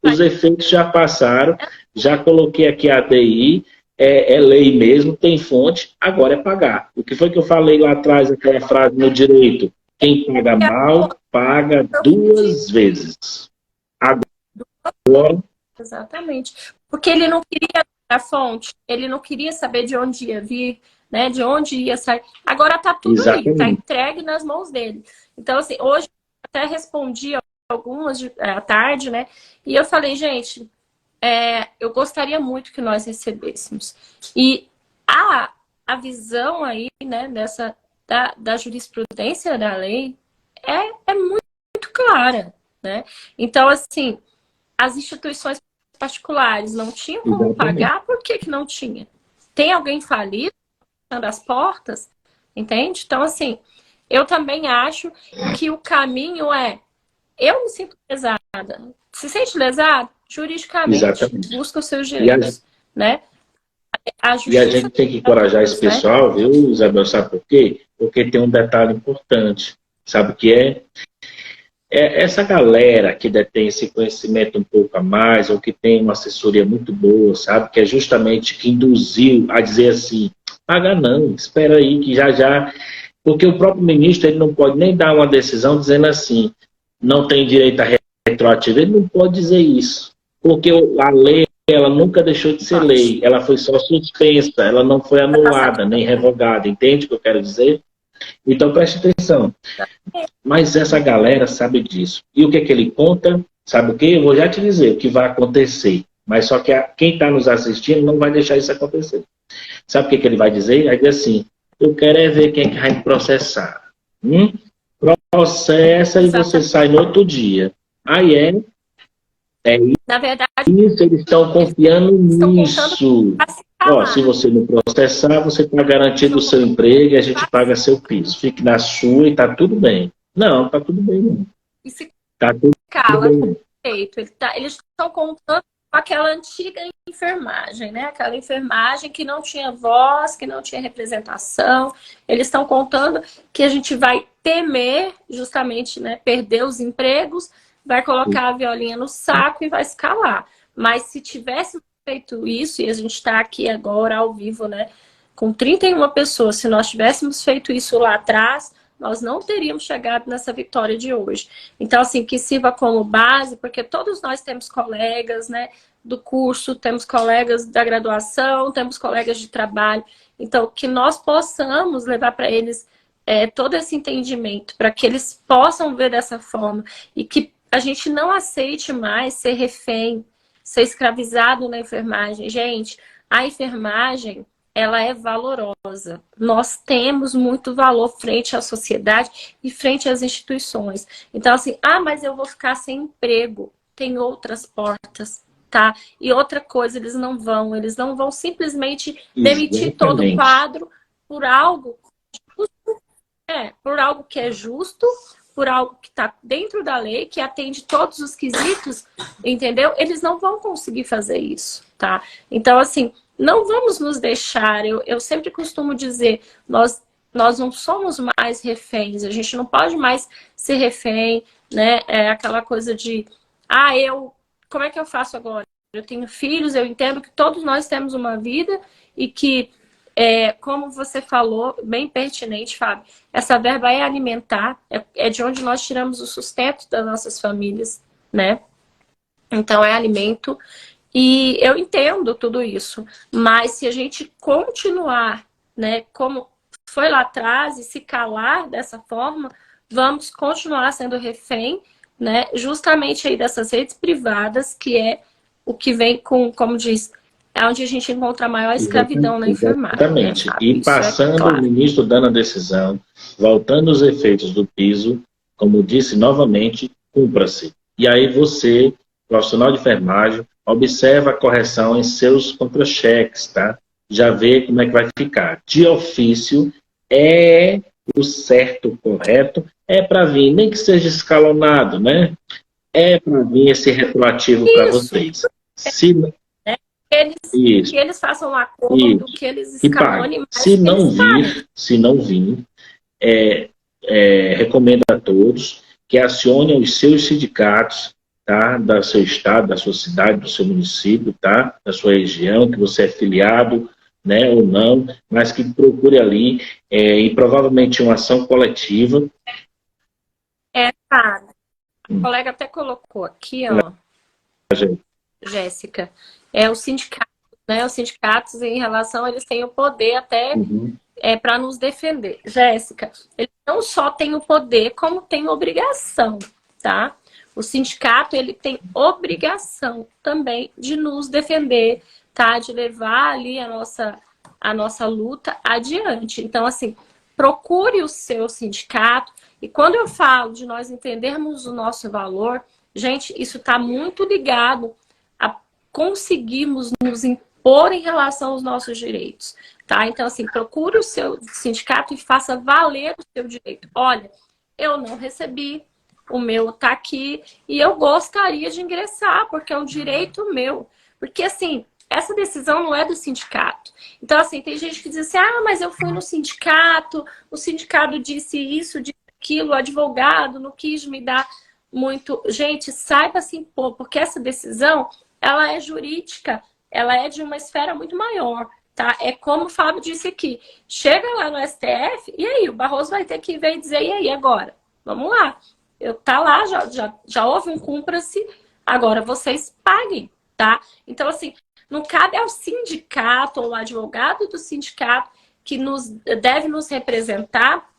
Os efeitos já passaram, já coloquei aqui a ADI, é lei mesmo, tem fonte, agora é pagar. O que foi que eu falei lá atrás, aquela frase no direito? Quem paga mal, paga duas vezes. Agora... Exatamente. Porque ele não queria a fonte, ele não queria saber de onde ia vir, né? De onde ia sair. Agora tá tudo ali, tá entregue nas mãos dele. Então, assim, hoje eu até respondi algumas à tarde, né? E eu falei, gente, eu gostaria muito que nós recebêssemos. E a visão aí, né, da jurisprudência da lei é muito, muito clara, né? Então, assim, as instituições particulares não tinham como pagar, por que que não tinha? Tem alguém falido fechando as portas? Entende? Então, assim, eu também acho que o caminho eu me sinto lesada. Se sente lesado? Juridicamente, busca os seus direitos, né? E a gente tem que encorajar esse pessoal, viu, Isabel? Sabe por quê? Porque tem um detalhe importante. Sabe o que é? Essa galera que detém esse conhecimento um pouco a mais, ou que tem uma assessoria muito boa, sabe? Que é justamente que induziu a dizer assim, paga não, espera aí que já já... Porque o próprio ministro ele não pode nem dar uma decisão dizendo assim, não tem direito a retroativo, ele não pode dizer isso. Porque a lei, ela nunca deixou de ser lei, ela foi só suspensa, ela não foi anulada, nem revogada, entende o que eu quero dizer? Então preste atenção. Mas essa galera sabe disso. E o que é que ele conta? Sabe o que? Eu vou já te dizer o que vai acontecer. Mas só que quem está nos assistindo não vai deixar isso acontecer. Sabe o que ele vai dizer? Vai dizer assim, eu quero ver quem é que vai me processar. Processa e você sai no outro dia. Aí na verdade, isso, eles estão confiando nisso. Ó, se você não processar, você está garantido o seu emprego e a gente paga seu piso. Fique na sua e está tudo bem. Não, está tudo bem, não. Tá tudo bem. Eles estão contando com aquela antiga enfermagem, né? Aquela enfermagem que não tinha voz, que não tinha representação. Eles estão contando que a gente vai temer, justamente, né, perder os empregos, vai colocar a violinha no saco e vai se calar. Mas se tivesse feito isso, e a gente está aqui agora ao vivo, né, com 31 pessoas, se nós tivéssemos feito isso lá atrás, nós não teríamos chegado nessa vitória de hoje. Então, assim, que sirva como base, porque todos nós temos colegas, né, do curso, temos colegas da graduação, temos colegas de trabalho. Então, que nós possamos levar para eles todo esse entendimento, para que eles possam ver dessa forma e que a gente não aceite mais ser refém, ser escravizado na enfermagem. Gente, a enfermagem, ela é valorosa. Nós temos muito valor frente à sociedade e frente às instituições. Então, assim, mas eu vou ficar sem emprego. Tem outras portas, tá? E outra coisa, eles não vão simplesmente demitir todo o quadro por algo que é justo, por algo que está dentro da lei, que atende todos os quesitos, entendeu? Eles não vão conseguir fazer isso, tá? Então, assim, não vamos nos deixar, eu sempre costumo dizer, nós não somos mais reféns, a gente não pode mais ser refém, né? É aquela coisa de, como é que eu faço agora? Eu tenho filhos, eu entendo que todos nós temos uma vida e que como você falou, bem pertinente, Fábio, essa verba é alimentar, é de onde nós tiramos o sustento das nossas famílias, né? Então, é alimento. E eu entendo tudo isso, mas se a gente continuar, né, como foi lá atrás e se calar dessa forma, vamos continuar sendo refém, né, justamente aí dessas redes privadas, que é o que vem com, como diz, é onde a gente encontra a maior escravidão na enfermagem. Exatamente. Né, E passando o ministro dando a decisão, voltando os efeitos do piso, como disse novamente, cumpra-se. E aí você, profissional de enfermagem, observa a correção em seus contra-cheques, tá? Já vê como é que vai ficar. De ofício, é o certo, correto, é para vir, nem que seja escalonado, né? É para vir esse retroativo para vocês. Se, que eles façam um acordo, que eles escalonem, mas se não vir, recomendo a todos que acionem os seus sindicatos, tá? Do seu estado, da sua cidade, do seu município, tá? Da sua região, que você é filiado, né, ou não, mas que procure ali, e provavelmente uma ação coletiva. Cara, a colega até colocou aqui, ó, Jéssica, os sindicatos, né? Os sindicatos, em relação, eles têm o poder até para nos defender. Jéssica, eles não só têm o poder, como têm obrigação, tá? O sindicato, ele tem obrigação também de nos defender, tá? De levar ali a nossa luta adiante. Então, assim, procure o seu sindicato. E quando eu falo de nós entendermos o nosso valor, gente, isso está muito ligado a conseguirmos nos impor em relação aos nossos direitos, tá? Então, assim, procure o seu sindicato e faça valer o seu direito. Olha, eu não recebi, o meu tá aqui e eu gostaria de ingressar, porque é um direito meu. Porque, assim, essa decisão não é do sindicato. Então, assim, tem gente que diz assim, mas eu fui no sindicato, o sindicato disse isso, disse aquilo, o advogado não quis me dar muito. Gente, saiba se impor, porque essa decisão, ela é jurídica, ela é de uma esfera muito maior, tá? É como o Fábio disse aqui, chega lá no STF, e aí, o Barroso vai ter que vir e dizer, e aí, agora? Vamos lá. Tá lá, já houve um cumpra-se, agora vocês paguem, tá? Então, assim, não cabe ao sindicato ou ao advogado do sindicato que deve nos representar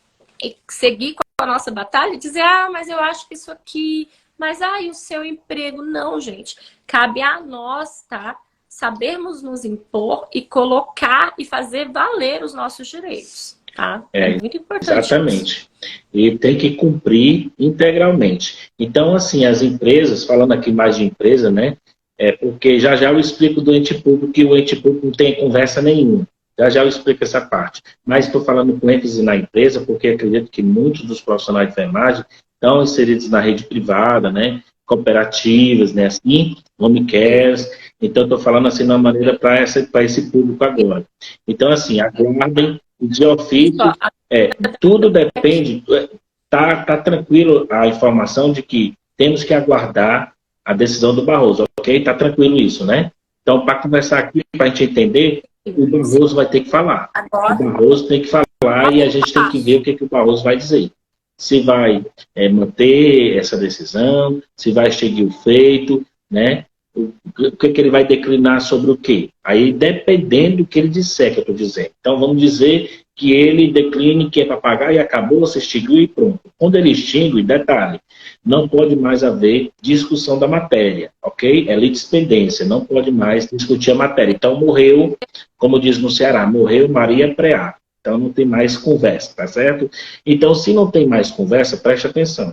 e seguir com a nossa batalha e dizer, mas eu acho que isso aqui, mas o seu emprego. Não, gente. Cabe a nós, tá? Sabermos nos impor e colocar e fazer valer os nossos direitos. Tá? É muito importante. Exatamente. Isso. E tem que cumprir integralmente. Então, assim, as empresas, falando aqui mais de empresa, né? Porque já eu explico do ente público que o ente público não tem conversa nenhuma. Já eu explico essa parte. Mas estou falando com ênfase na empresa, porque acredito que muitos dos profissionais de enfermagem estão inseridos na rede privada, né? Cooperativas, né? Assim, home cares. Então, estou falando assim de uma maneira para esse público agora. Então, assim, aguardem. De ofício, tudo depende, tá tranquilo a informação de que temos que aguardar a decisão do Barroso, ok? Tá tranquilo isso, né? Então, para conversar aqui, para a gente entender, o Barroso vai ter que falar. O Barroso tem que falar e a gente tem que ver o que o Barroso vai dizer. Se vai manter essa decisão, se vai seguir o feito, né? O que ele vai declinar sobre o quê? Aí, dependendo do que ele disser, que eu estou dizendo. Então, vamos dizer que ele decline, que é para pagar e acabou, se extinguiu e pronto. Quando ele extingue, detalhe, não pode mais haver discussão da matéria, ok? É litispendência, não pode mais discutir a matéria. Então, morreu, como diz no Ceará, morreu Maria Preá. Então, não tem mais conversa, tá certo? Então, se não tem mais conversa, preste atenção.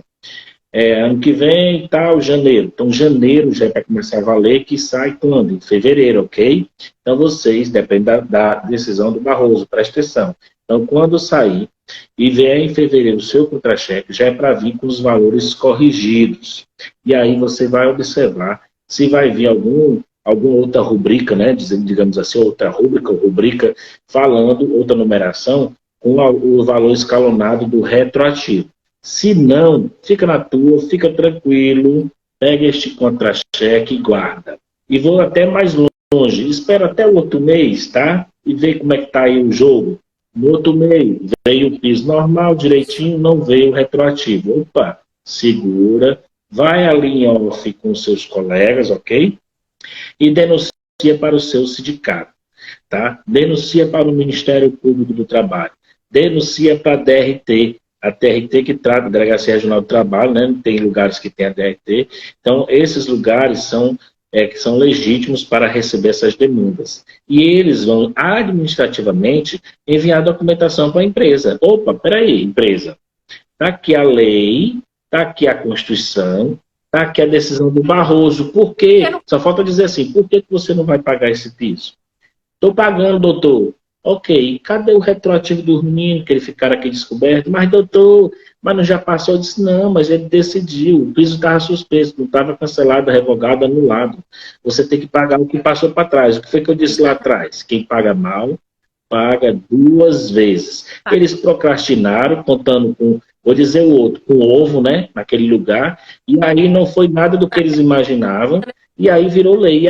Ano que vem, janeiro. Então, janeiro já vai começar a valer, que sai quando? Em fevereiro, ok? Então, vocês, depende da decisão do Barroso, presta atenção. Então, quando sair e vier em fevereiro o seu contra-cheque, já é para vir com os valores corrigidos. E aí você vai observar se vai vir alguma outra rubrica, né? Digamos assim, outra rúbrica ou rubrica falando, outra numeração, com o valor escalonado do retroativo. Se não, fica na tua, fica tranquilo, pega este contra-cheque e guarda. E vou até mais longe, espera até o outro mês, tá? e vê como é que está aí o jogo. No outro mês, veio o piso normal, direitinho, não veio o retroativo. Opa, segura, vai ali em off com seus colegas, ok? E denuncia para o seu sindicato, tá? Denuncia para o Ministério Público do Trabalho, denuncia para a DRT, a DRT que trata a Delegacia Regional do Trabalho, né? Tem lugares que tem a DRT, então esses lugares que são legítimos para receber essas demandas. E eles vão administrativamente enviar documentação para a empresa. Opa, peraí, empresa, está aqui a lei, está aqui a Constituição, está aqui a decisão do Barroso. Por quê? Só falta dizer assim, por que você não vai pagar esse piso? Estou pagando, doutor. Ok, cadê o retroativo dos meninos que eles ficaram aqui descobertos? Mas, doutor, mas não já passou? Eu disse, não, mas ele decidiu. O piso estava suspenso, não estava cancelado, revogado, anulado. Você tem que pagar o que passou para trás. O que foi que eu disse lá atrás? Quem paga mal, paga duas vezes. Eles procrastinaram, contando com, vou dizer o outro, com ovo, né, naquele lugar, e aí não foi nada do que eles imaginavam, e aí virou lei.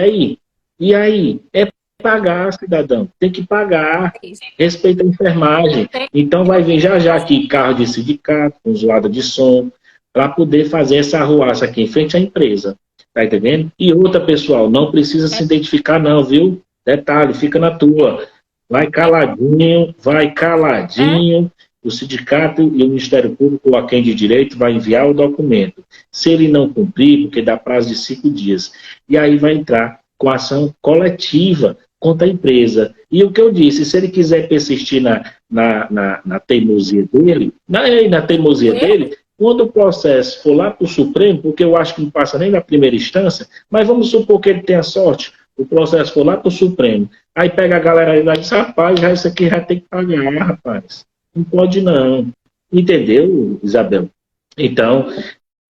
E aí? É pagar, cidadão. Tem que pagar. Respeita a enfermagem. Então vai vir já já aqui carro de sindicato, com zoada de som, para poder fazer essa arruaça aqui em frente à empresa. Tá entendendo? E outra, pessoal, não precisa se identificar não, viu? Detalhe, fica na tua. Vai caladinho, vai caladinho. O sindicato e o Ministério Público, ou a quem de direito, vai enviar o documento. Se ele não cumprir, porque dá prazo de 5 dias, e aí vai entrar com ação coletiva contra a empresa. E o que eu disse, se ele quiser persistir na teimosia dele, na teimosia dele, quando o processo for lá para o Supremo, porque eu acho que não passa nem na primeira instância, mas vamos supor que ele tenha sorte, o processo for lá para o Supremo, aí pega a galera aí e diz, rapaz, já isso aqui já tem que pagar, rapaz. Não pode não. Entendeu, Isabel? Então,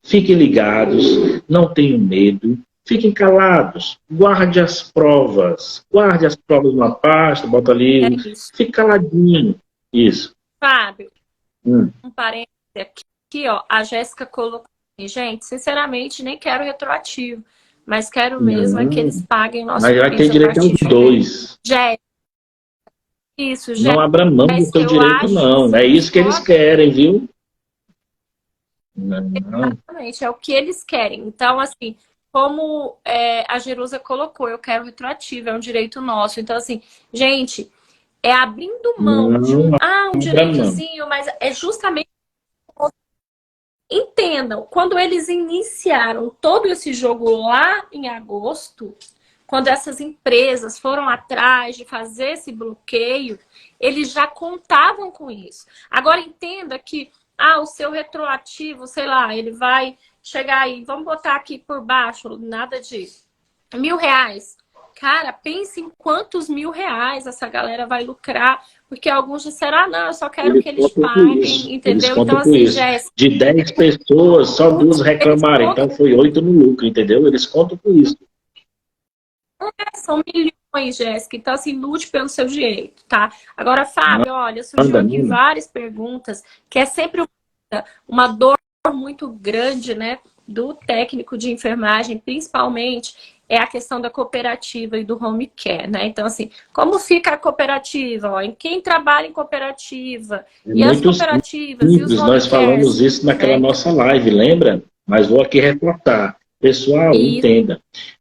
fiquem ligados, não tenham medo, fiquem calados, guarde as provas numa pasta, bota ali, fique caladinho. Isso. Fábio, um parênteses aqui, ó, a Jéssica colocou, gente, sinceramente, nem quero retroativo, mas quero mesmo é que eles paguem nosso piso. Mas vai ter direito aos dois. Jéssica, isso, Jéssica. Não abra mão do seu direito, não. É isso que eles querem, viu? Não. Exatamente, é o que eles querem. Então, assim, como a Jerusa colocou, eu quero retroativo, é um direito nosso. Então, assim, gente, é abrindo mão de um direitozinho, mas é justamente... Entendam, quando eles iniciaram todo esse jogo lá em agosto, quando essas empresas foram atrás de fazer esse bloqueio, eles já contavam com isso. Agora, entenda que o seu retroativo, sei lá, ele vai chegar aí, vamos botar aqui por baixo, nada disso, R$1.000. Cara, pense em quantos R$1.000 essa galera vai lucrar, porque alguns disseram, não, eu só quero que eles paguem, entendeu? Então, assim, Jéssica... De 10 pessoas, só 2 reclamaram, então foi 8 no lucro, entendeu? Eles contam com isso. São milhões, Jéssica. Então, assim, lute pelo seu direito, tá? Agora, Fábio, olha, surgiu aqui várias perguntas, que é sempre uma dor muito grande, né, do técnico de enfermagem, principalmente, é a questão da cooperativa e do home care, né? Então, assim, como fica a cooperativa? Ó, em quem trabalha em cooperativa? E as cooperativas? Simples. E os home nós falamos isso naquela nossa live, lembra? Mas vou aqui reportar. Pessoal, entenda.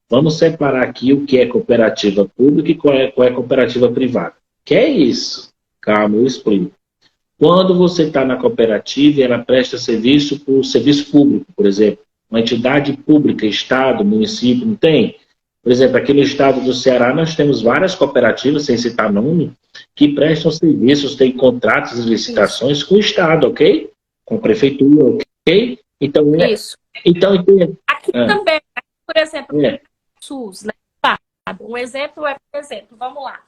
Vamos separar aqui o que é cooperativa pública e qual é cooperativa privada. Que é isso? Calma, eu explico. Quando você está na cooperativa, ela presta serviço por serviço público, por exemplo. Uma entidade pública, estado, município, não tem? Por exemplo, aqui no estado do Ceará, nós temos várias cooperativas, sem citar nome, que prestam serviços, têm contratos e licitações com o estado, ok? Com a prefeitura, ok? Então, isso. Então, aqui também, por exemplo, SUS, né? Um exemplo por exemplo, vamos lá.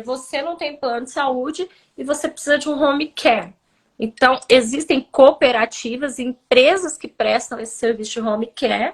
Você não tem plano de saúde e você precisa de um home care. Então, existem cooperativas, empresas que prestam esse serviço de home care,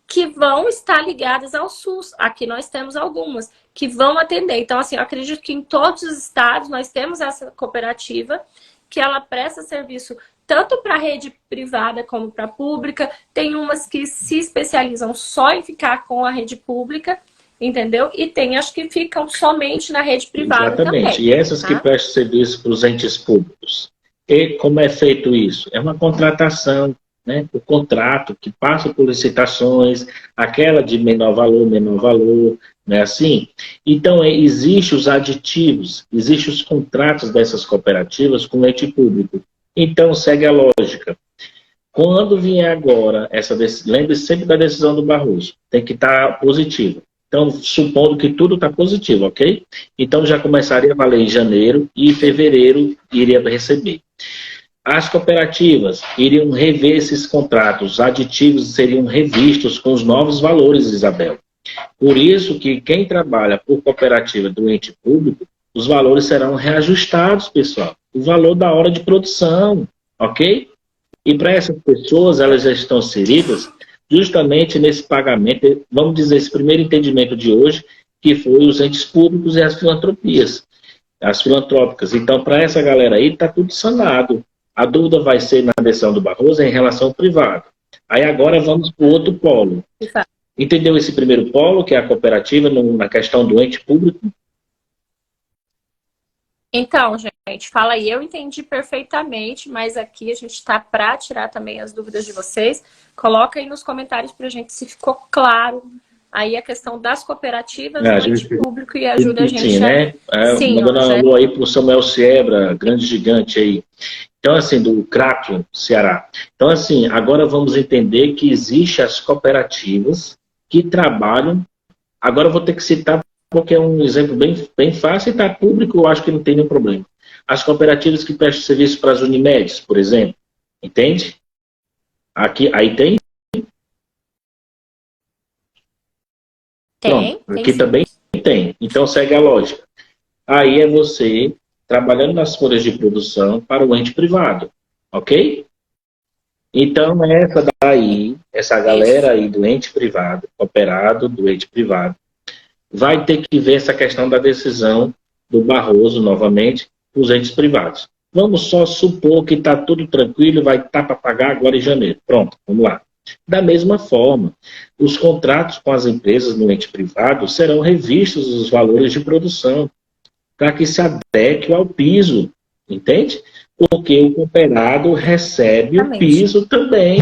que vão estar ligadas ao SUS. Aqui nós temos algumas que vão atender. Então, assim, eu acredito que em todos os estados nós temos essa cooperativa, que ela presta serviço tanto para a rede privada como para a pública. Tem umas que se especializam só em ficar com a rede pública entendeu? E tem as que ficam somente na rede privada Exatamente. também. E essas que Tá? prestam serviço para os entes públicos. E como é feito isso? É uma contratação, né? O contrato que passa por licitações, aquela de menor valor, né? Assim. Então, existem os aditivos, existem os contratos dessas cooperativas com o ente público. Então, segue a lógica. Quando vier agora, lembre-se sempre da decisão do Barroso, tem que estar positivo. Então, supondo que tudo está positivo, ok? Então, já começaria a valer em janeiro e em fevereiro iria receber. As cooperativas iriam rever esses contratos, os aditivos seriam revistos com os novos valores, Isabel. Por isso que quem trabalha por cooperativa do ente público, os valores serão reajustados, pessoal. O valor da hora de produção, ok? E para essas pessoas, elas já estão inseridas justamente nesse pagamento, vamos dizer, esse primeiro entendimento de hoje, que foi os entes públicos e as filantropias, as filantrópicas. Então, para essa galera aí, está tudo sanado. A dúvida vai ser na decisão do Barroso em relação ao privado. Aí agora vamos para o outro polo. Entendeu esse primeiro polo, que é a cooperativa, na questão do ente público? Então, gente, fala aí. Eu entendi perfeitamente, mas aqui a gente está para tirar também as dúvidas de vocês. Coloca aí nos comentários para a gente se ficou claro aí a questão das cooperativas no ente público e ajuda a gente sim, né? Sim, mandando um alô aí para o Samuel Siebra, grande gigante aí. Então, assim, do Crato, Ceará. Então, assim, agora vamos entender que existem as cooperativas que trabalham. Agora eu vou ter que citar porque é um exemplo bem fácil e está público, eu acho que não tem nenhum problema. As cooperativas que prestam serviço para as Unimedes, por exemplo, entende? Aí tem? Tem. Pronto, aqui também tem. Então segue a lógica. Aí é você trabalhando nas folhas de produção para o ente privado, ok? Então essa galera aí do ente privado, operado do ente privado, vai ter que ver essa questão da decisão do Barroso, novamente, para os entes privados. Vamos só supor que está tudo tranquilo e vai estar para pagar agora em janeiro. Pronto, vamos lá. Da mesma forma, os contratos com as empresas no ente privado serão revistos os valores de produção para que se adeque ao piso, entende? Porque o cooperado recebe o piso também.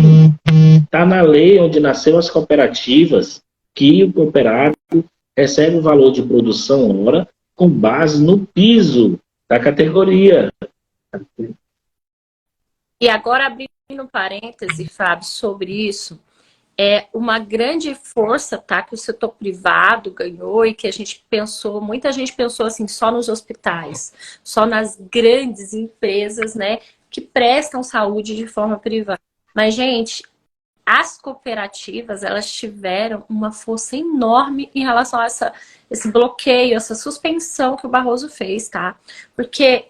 Está na lei onde nasceu as cooperativas que o cooperado recebe o valor de produção hora com base no piso da categoria. E agora, abrindo parêntese, Fábio, sobre isso, é uma grande força, tá, que o setor privado ganhou e que a gente pensou, muita gente pensou assim, só nos hospitais, só nas grandes empresas, né, que prestam saúde de forma privada. Mas, gente, as cooperativas, elas tiveram uma força enorme em relação a esse bloqueio, essa suspensão que o Barroso fez, tá? Porque,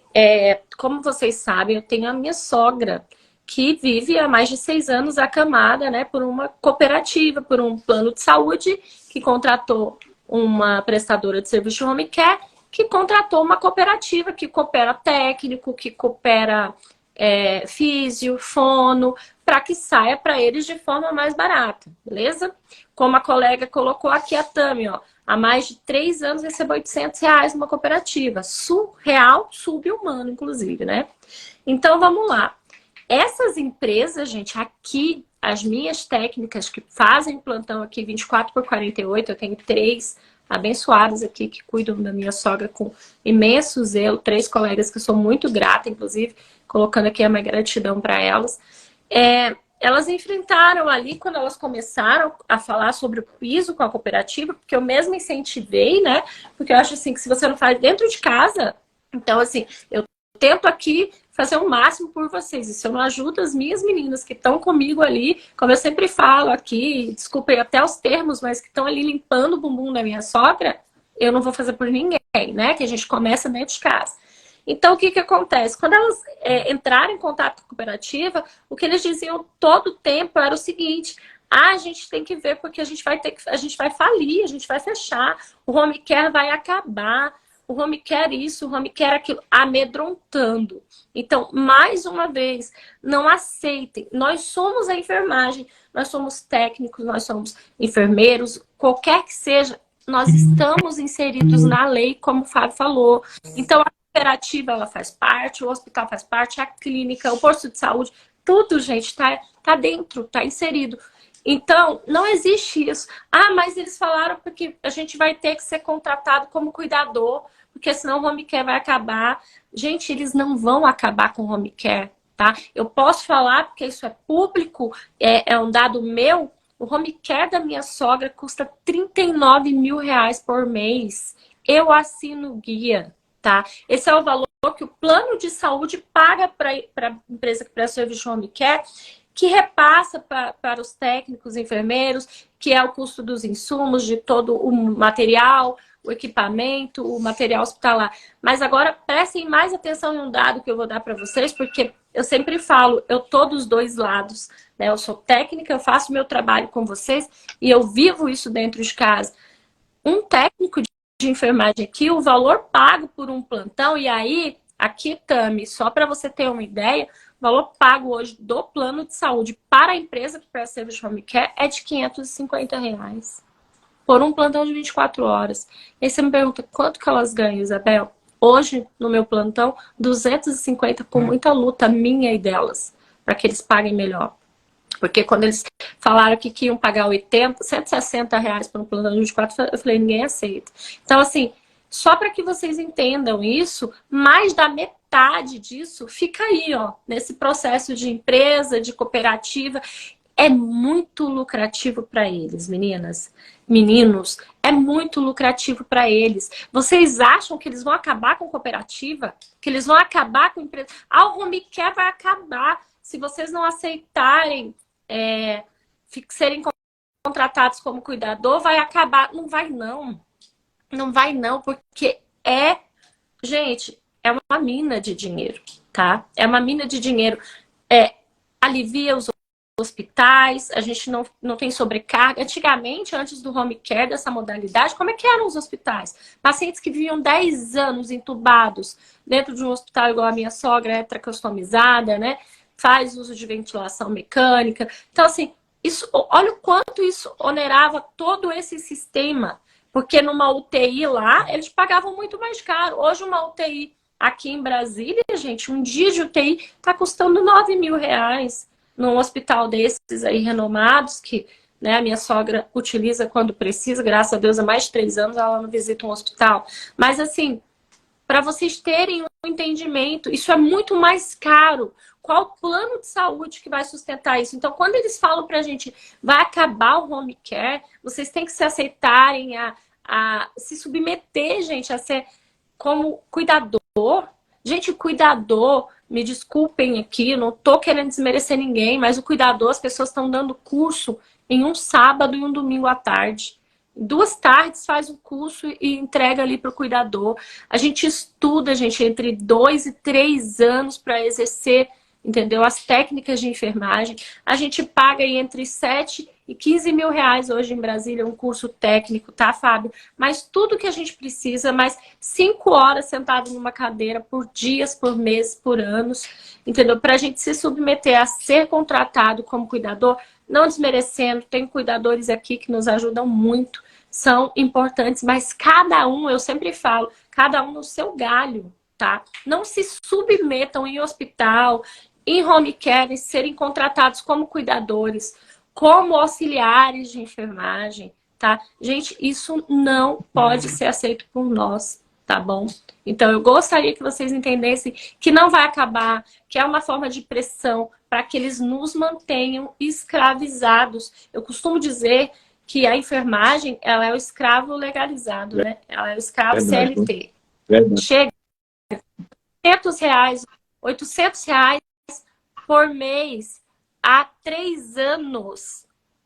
como vocês sabem, eu tenho a minha sogra, que vive há mais de 6 anos acamada, né, por uma cooperativa, por um plano de saúde, que contratou uma prestadora de serviço de home care, que contratou uma cooperativa que coopera técnico, que coopera físio, fono, para que saia para eles de forma mais barata, beleza? Como a colega colocou aqui, a Tami, ó, há mais de 3 anos recebeu R$800 numa cooperativa, surreal, sub-humano, inclusive, né? Então, vamos lá. Essas empresas, gente, aqui, as minhas técnicas que fazem plantão aqui 24/48, eu tenho 3 abençoadas aqui que cuidam da minha sogra com imenso zelo, 3 colegas que eu sou muito grata, inclusive, colocando aqui a minha gratidão para elas. Elas enfrentaram ali, quando elas começaram a falar sobre o piso com a cooperativa, porque eu mesma incentivei, né? Porque eu acho assim, que se você não faz dentro de casa, então assim, eu tento aqui fazer o máximo por vocês. E se eu não ajudo as minhas meninas que estão comigo ali, como eu sempre falo aqui, desculpem até os termos, mas que estão ali limpando o bumbum da minha sogra, eu não vou fazer por ninguém, né? Que a gente começa dentro de casa. Então, o que que acontece? Quando elas entraram em contato com a cooperativa, o que eles diziam todo o tempo era o seguinte: a gente tem que ver porque a gente vai falir, a gente vai fechar, o home care vai acabar, o home care isso, o home care aquilo, amedrontando. Então, mais uma vez, não aceitem. Nós somos a enfermagem, nós somos técnicos, nós somos enfermeiros, qualquer que seja, nós estamos inseridos na lei, como o Fábio falou. Então, a cooperativa, ela faz parte, o hospital faz parte, a clínica, o posto de saúde, tudo, gente, tá dentro, tá inserido. Então, não existe isso. Ah, mas eles falaram porque a gente vai ter que ser contratado como cuidador, porque senão o home care vai acabar. Gente, eles não vão acabar com o home care, tá? Eu posso falar, porque isso é público, é um dado meu. O home care da minha sogra custa 39 mil reais por mês. Eu assino o guia, tá? Esse é o valor que o plano de saúde paga para a empresa que presta serviço de home care, que repassa para os técnicos, enfermeiros, que é o custo dos insumos, de todo o material, o equipamento, o material hospitalar. Mas agora prestem mais atenção em um dado que eu vou dar para vocês, porque eu sempre falo, eu tô dos dois lados, né? Eu sou técnica, eu faço meu trabalho com vocês e eu vivo isso dentro de casa. Um técnico de enfermagem aqui, o valor pago por um plantão, e aí, aqui, Tami, só para você ter uma ideia, o valor pago hoje do plano de saúde para a empresa que presta serviço de home care é de R$ 550 por um plantão de 24 horas. E aí você me pergunta, quanto que elas ganham, Isabel? Hoje, no meu plantão, 250 com muita luta minha e delas, para que eles paguem melhor. Porque quando eles falaram que iam pagar 160 reais por um plantão de 24, eu falei, ninguém aceita. Então, assim, só para que vocês entendam isso, mais da metade disso fica aí, ó, nesse processo de empresa, de cooperativa. É muito lucrativo para eles, meninas, meninos, é muito lucrativo para eles. Vocês acham que eles vão acabar com cooperativa? Que eles vão acabar com empresa? Ah, o home care vai acabar se vocês não aceitarem serem contratados como cuidador, vai acabar. Não vai não. Não vai não, porque gente, é uma mina de dinheiro, tá? É uma mina de dinheiro. Alivia os hospitais, a gente não tem sobrecarga. Antigamente, antes do home care, dessa modalidade, como é que eram os hospitais? Pacientes que viviam 10 anos entubados dentro de um hospital igual a minha sogra, é tracostomizada, né? Faz uso de ventilação mecânica. Então, assim, olha o quanto isso onerava todo esse sistema. Porque numa UTI lá, eles pagavam muito mais caro. Hoje, uma UTI aqui em Brasília, gente, um dia de UTI está custando 9 mil reais. Num hospital desses aí renomados, que, né, a minha sogra utiliza quando precisa, graças a Deus, há mais de 3 anos ela não visita um hospital. Mas, assim, para vocês terem um entendimento, isso é muito mais caro. Qual plano de saúde que vai sustentar isso? Então, quando eles falam pra gente, vai acabar o home care, vocês têm que se aceitarem a se submeter, gente, a ser como cuidador. Gente, cuidador, me desculpem aqui, não tô querendo desmerecer ninguém, mas o cuidador, as pessoas estão dando curso em um sábado e um domingo à tarde. 2 tardes faz o curso e entrega ali para o cuidador. A gente estuda, gente, entre 2 e 3 anos para exercer, entendeu? As técnicas de enfermagem. A gente paga aí entre 7 e 15 mil reais hoje em Brasília, um curso técnico, tá, Fábio? Mas tudo que a gente precisa, mais 5 horas sentado numa cadeira por dias, por meses, por anos, entendeu? Para a gente se submeter a ser contratado como cuidador, não desmerecendo, tem cuidadores aqui que nos ajudam muito, são importantes, mas cada um, eu sempre falo, cada um no seu galho, tá? Não se submetam em hospital, em home care, serem contratados como cuidadores, como auxiliares de enfermagem, tá? Gente, isso não pode ser aceito por nós, tá bom? Então, eu gostaria que vocês entendessem que não vai acabar, que é uma forma de pressão para que eles nos mantenham escravizados. Eu costumo dizer que a enfermagem, ela é o escravo legalizado, né? Ela é o escravo CLT. Chega a R$ 800 reais por mês há 3 anos.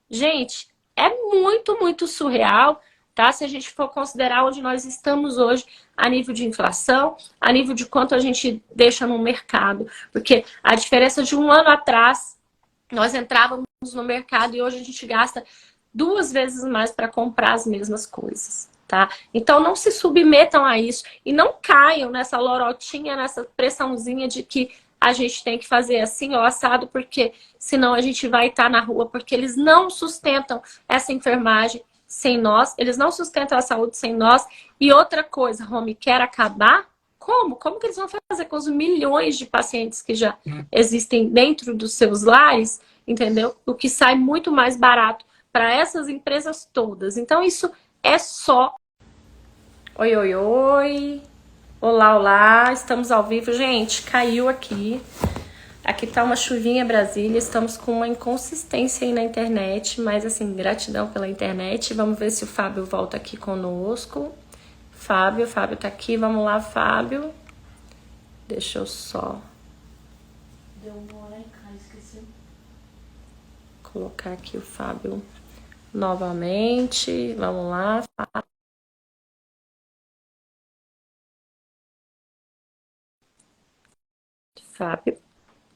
Gente, é muito, muito surreal, tá? Se a gente for considerar onde nós estamos hoje, a nível de inflação, a nível de quanto a gente deixa no mercado. Porque a diferença de 1 ano atrás, nós entrávamos no mercado e hoje a gente gasta 2 vezes mais para comprar as mesmas coisas, tá? Então não se submetam a isso e não caiam nessa lorotinha, nessa pressãozinha de que a gente tem que fazer assim ou assado, porque senão a gente vai estar na rua, porque eles não sustentam essa enfermagem sem nós, eles não sustentam a saúde sem nós. E outra coisa, Romy, quer acabar? Como? Como que eles vão fazer com os milhões de pacientes que já existem dentro dos seus lares, entendeu? O que sai muito mais barato para essas empresas todas. Então, isso é só... Oi, oi, oi. Olá, olá. Estamos ao vivo. Gente, caiu aqui. Aqui tá uma chuvinha Brasília. Estamos com uma inconsistência aí na internet, mas assim, gratidão pela internet. Vamos ver se o Fábio volta aqui conosco. Fábio tá aqui. Vamos lá, Fábio. Deixa eu só... Deu uma hora em cá, esqueci. Colocar aqui o Fábio novamente. Vamos lá, Fábio.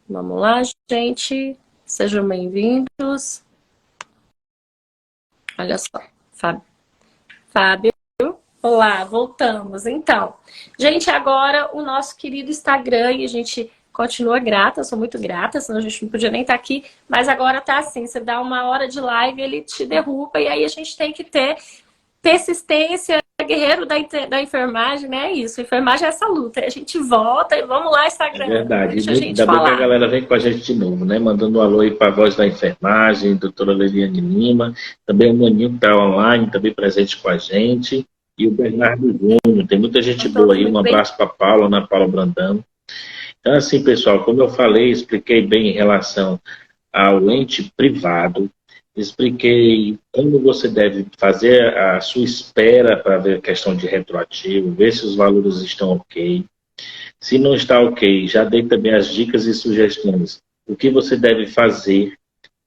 Vamos lá, gente. Sejam bem-vindos. Olha só, Fábio. Olá, voltamos. Então, gente, agora o nosso querido Instagram, e a gente continua grata, sou muito grata, senão a gente não podia nem estar aqui, mas agora tá assim, você dá uma hora de live, ele te derruba, e aí a gente tem que ter persistência, guerreiro da enfermagem, né? É isso, a enfermagem é essa luta, a gente volta e vamos lá, Instagram. É verdade, deixa a gente ainda bem falar. que a galera vem com a gente de novo, né? Mandando um alô aí para a voz da enfermagem, doutora Leliane Lima, também o Maninho que está online, também presente com a gente, e o Bernardo Júnior, tem muita gente boa aí, um abraço para a Paula, Ana Paula Brandão. Então, assim, pessoal, como eu falei, expliquei bem em relação ao ente privado, expliquei como você deve fazer a sua espera para ver a questão de retroativo, ver se os valores estão ok. Se não está ok, já dei também as dicas e sugestões. O que você deve fazer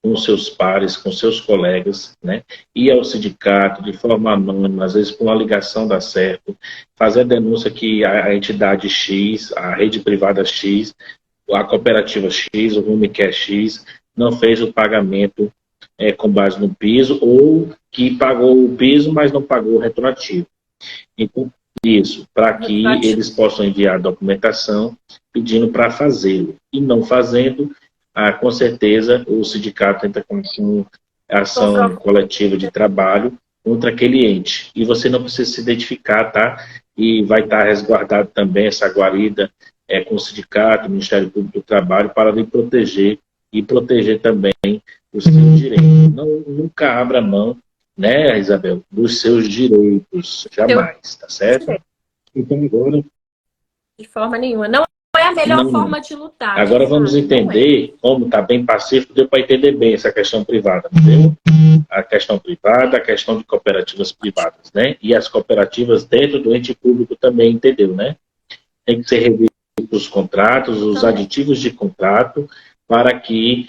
com seus pares, com seus colegas, né? Ir ao sindicato de forma anônima, às vezes com uma ligação dá certo, fazer a denúncia que a entidade X, a rede privada X, a cooperativa X, o Home Care X, não fez o pagamento com base no piso, ou que pagou o piso, mas não pagou o retroativo. Então, isso, para que eles possam enviar a documentação pedindo para fazê-lo. E não fazendo, com certeza o sindicato entra com ação coletiva de trabalho contra aquele ente. E você não precisa se identificar, tá? E vai estar resguardado também essa guarida com o sindicato, o Ministério Público do Trabalho, para lhe proteger e proteger também os seus direitos. Nunca abra mão, né, Isabel, dos seus direitos, jamais, tá certo? Então agora... De forma nenhuma. Não é a melhor forma de lutar. Agora vamos entender como está bem pacífico, deu para entender bem essa questão privada, entendeu? A questão privada, a questão de cooperativas privadas, né? E as cooperativas dentro do ente público também, entendeu, né? Tem que ser revisto os contratos, os aditivos de contrato, para que,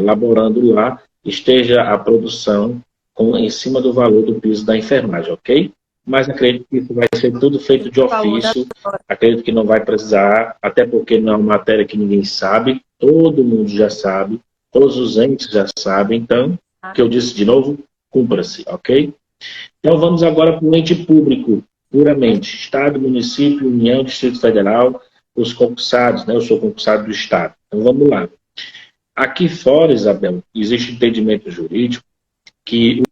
laborando lá, esteja a produção em cima do valor do piso da enfermagem, ok? Mas acredito que isso vai ser tudo feito de ofício, acredito que não vai precisar, até porque não é uma matéria que ninguém sabe, todo mundo já sabe, todos os entes já sabem, então, o que eu disse de novo, cumpra-se, ok? Então vamos agora para o ente público, puramente, Estado, município, União, Distrito Federal, os concursados, né? Eu sou concursado do Estado, então vamos lá. Aqui fora, Isabel, existe entendimento jurídico que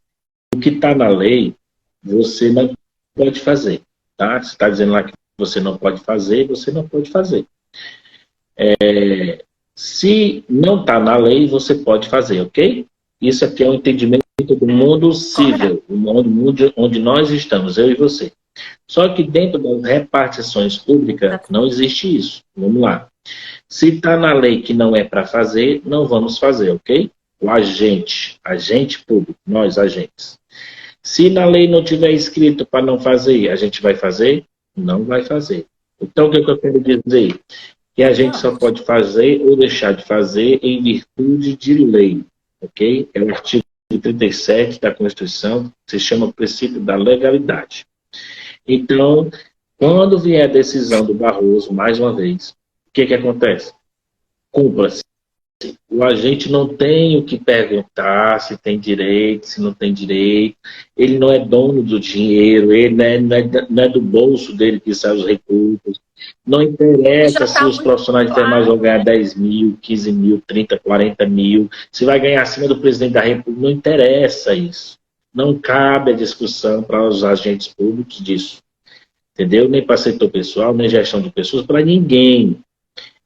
o que está na lei, você não pode fazer, tá? Você está dizendo lá que você não pode fazer, você não pode fazer. Se não está na lei, você pode fazer, ok? Isso aqui é um entendimento do mundo civil, o mundo onde nós estamos, eu e você. Só que dentro das repartições públicas não existe isso. Vamos lá. Se está na lei que não é para fazer, não vamos fazer, ok? O agente público, nós agentes. Se na lei não tiver escrito para não fazer, a gente vai fazer? Não vai fazer. Então, o que eu quero dizer? Que a gente só pode fazer ou deixar de fazer em virtude de lei, ok? É o artigo 37 da Constituição, se chama princípio da legalidade. Então, quando vier a decisão do Barroso, mais uma vez, o que acontece? Cumpra-se. O agente não tem o que perguntar se tem direito, se não tem direito. Ele não é dono do dinheiro, ele não é do bolso dele que sai os recursos. Não interessa se os profissionais de enfermagem vão ganhar 10 mil, 15 mil, 30, 40 mil. Se vai ganhar acima do presidente da República, não interessa isso. Não cabe a discussão para os agentes públicos disso. Entendeu? Nem para setor pessoal, nem gestão de pessoas, para ninguém.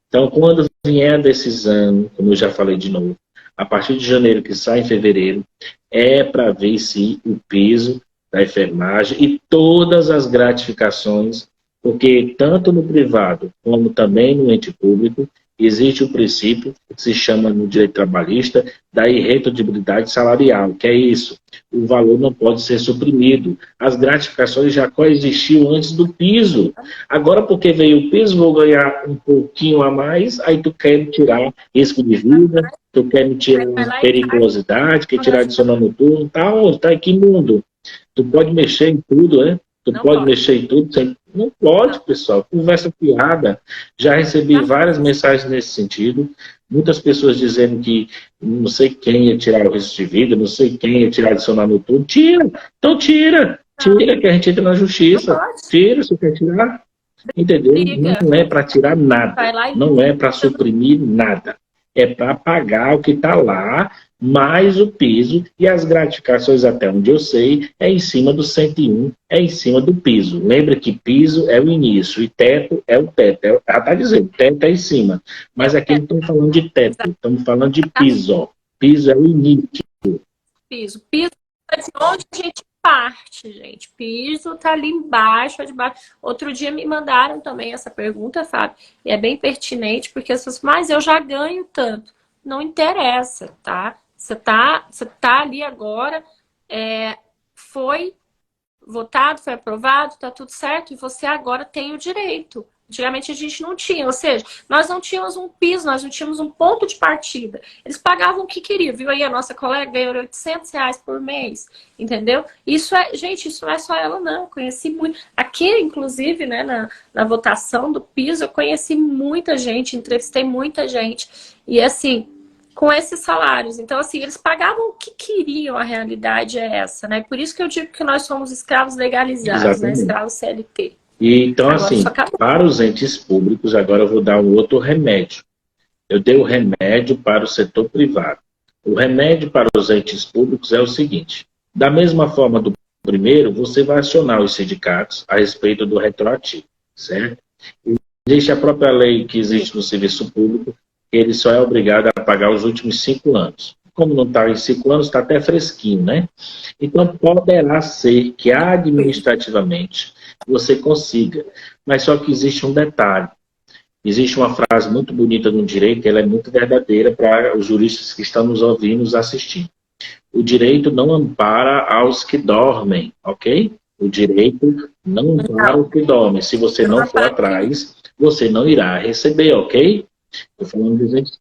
Então, quando vier a decisão, como eu já falei de novo, a partir de janeiro, que sai em fevereiro, é para ver se o piso da enfermagem e todas as gratificações, porque tanto no privado como também no ente público, existe o princípio que se chama no direito trabalhista da irredutibilidade salarial, que é isso, o valor não pode ser suprimido. As gratificações já coexistiam antes do piso. Agora, porque veio o piso, vou ganhar um pouquinho a mais, aí tu quer me tirar risco de vida, tu quer me tirar periculosidade, quer tirar adicional noturno, tá onde? Tá em que mundo? Tu pode mexer em tudo, né? Tu pode mexer em tudo sem... Não pode, pessoal. Conversa fiada. Já recebi várias mensagens nesse sentido. Muitas pessoas dizendo que não sei quem ia tirar o risco de vida, não sei quem ia tirar adicional noturno. Tira! Então tira! Tira, que a gente entra na justiça. Tira, se quer tirar. Entendeu? Não é para tirar nada. Não é para suprimir nada. É para pagar o que está lá, mais o piso, e as gratificações, até onde eu sei, é em cima do 101, é em cima do piso. Lembra que piso é o início e teto é o teto. Ela está dizendo, teto é em cima. Mas aqui não estamos falando de teto, estamos falando de piso. Ó. Piso é o início. Piso. Piso é de onde a gente parte, gente. Piso tá ali embaixo, debaixo. Outro dia me mandaram também essa pergunta, Fábio, e é bem pertinente, porque as pessoas, mas eu já ganho tanto. Não interessa, tá? Você tá ali agora, foi votado, foi aprovado, tá tudo certo, e você agora tem o direito. Antigamente a gente não tinha, ou seja, nós não tínhamos um piso, nós não tínhamos um ponto de partida. Eles pagavam o que queriam, viu aí a nossa colega ganhou R$ 800 por mês, entendeu? Isso gente, isso não é só ela não, eu conheci muito. Aqui, inclusive, né, na votação do piso, eu conheci muita gente, entrevistei muita gente, e assim, com esses salários. Então, assim, eles pagavam o que queriam, a realidade é essa, né? Por isso que eu digo que nós somos escravos legalizados, né? Escravos CLT. E, então, agora, assim, acabou. Para os entes públicos, agora eu vou dar um outro remédio. Eu dei o remédio para o setor privado. O remédio para os entes públicos é o seguinte: da mesma forma do primeiro, você vai acionar os sindicatos a respeito do retroativo, certo? Existe a própria lei que existe no serviço público, ele só é obrigado a pagar os últimos 5 anos. Como não está em 5 anos, está até fresquinho, né? Então, poderá ser que administrativamente você consiga. Mas só que existe um detalhe. Existe uma frase muito bonita no direito, ela é muito verdadeira para os juristas que estão nos ouvindo, nos assistindo. O direito não ampara aos que dormem, ok? O direito não ampara os que dormem. Se você não for atrás, você não irá receber, ok? Estou falando de gente...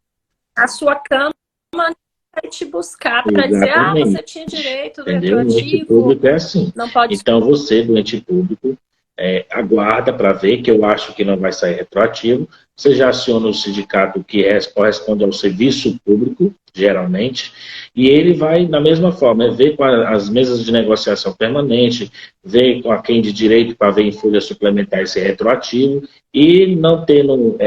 A sua cama vai te buscar para dizer, você tinha direito do retroativo. O ente público é assim. Não pode... Então, você, do ente público, aguarda para ver, que eu acho que não vai sair retroativo. Você já aciona o sindicato que corresponde ao serviço público, geralmente, e ele vai, da mesma forma, ver com as mesas de negociação permanente, ver com a quem de direito para ver em folha suplementar esse retroativo, e não tendo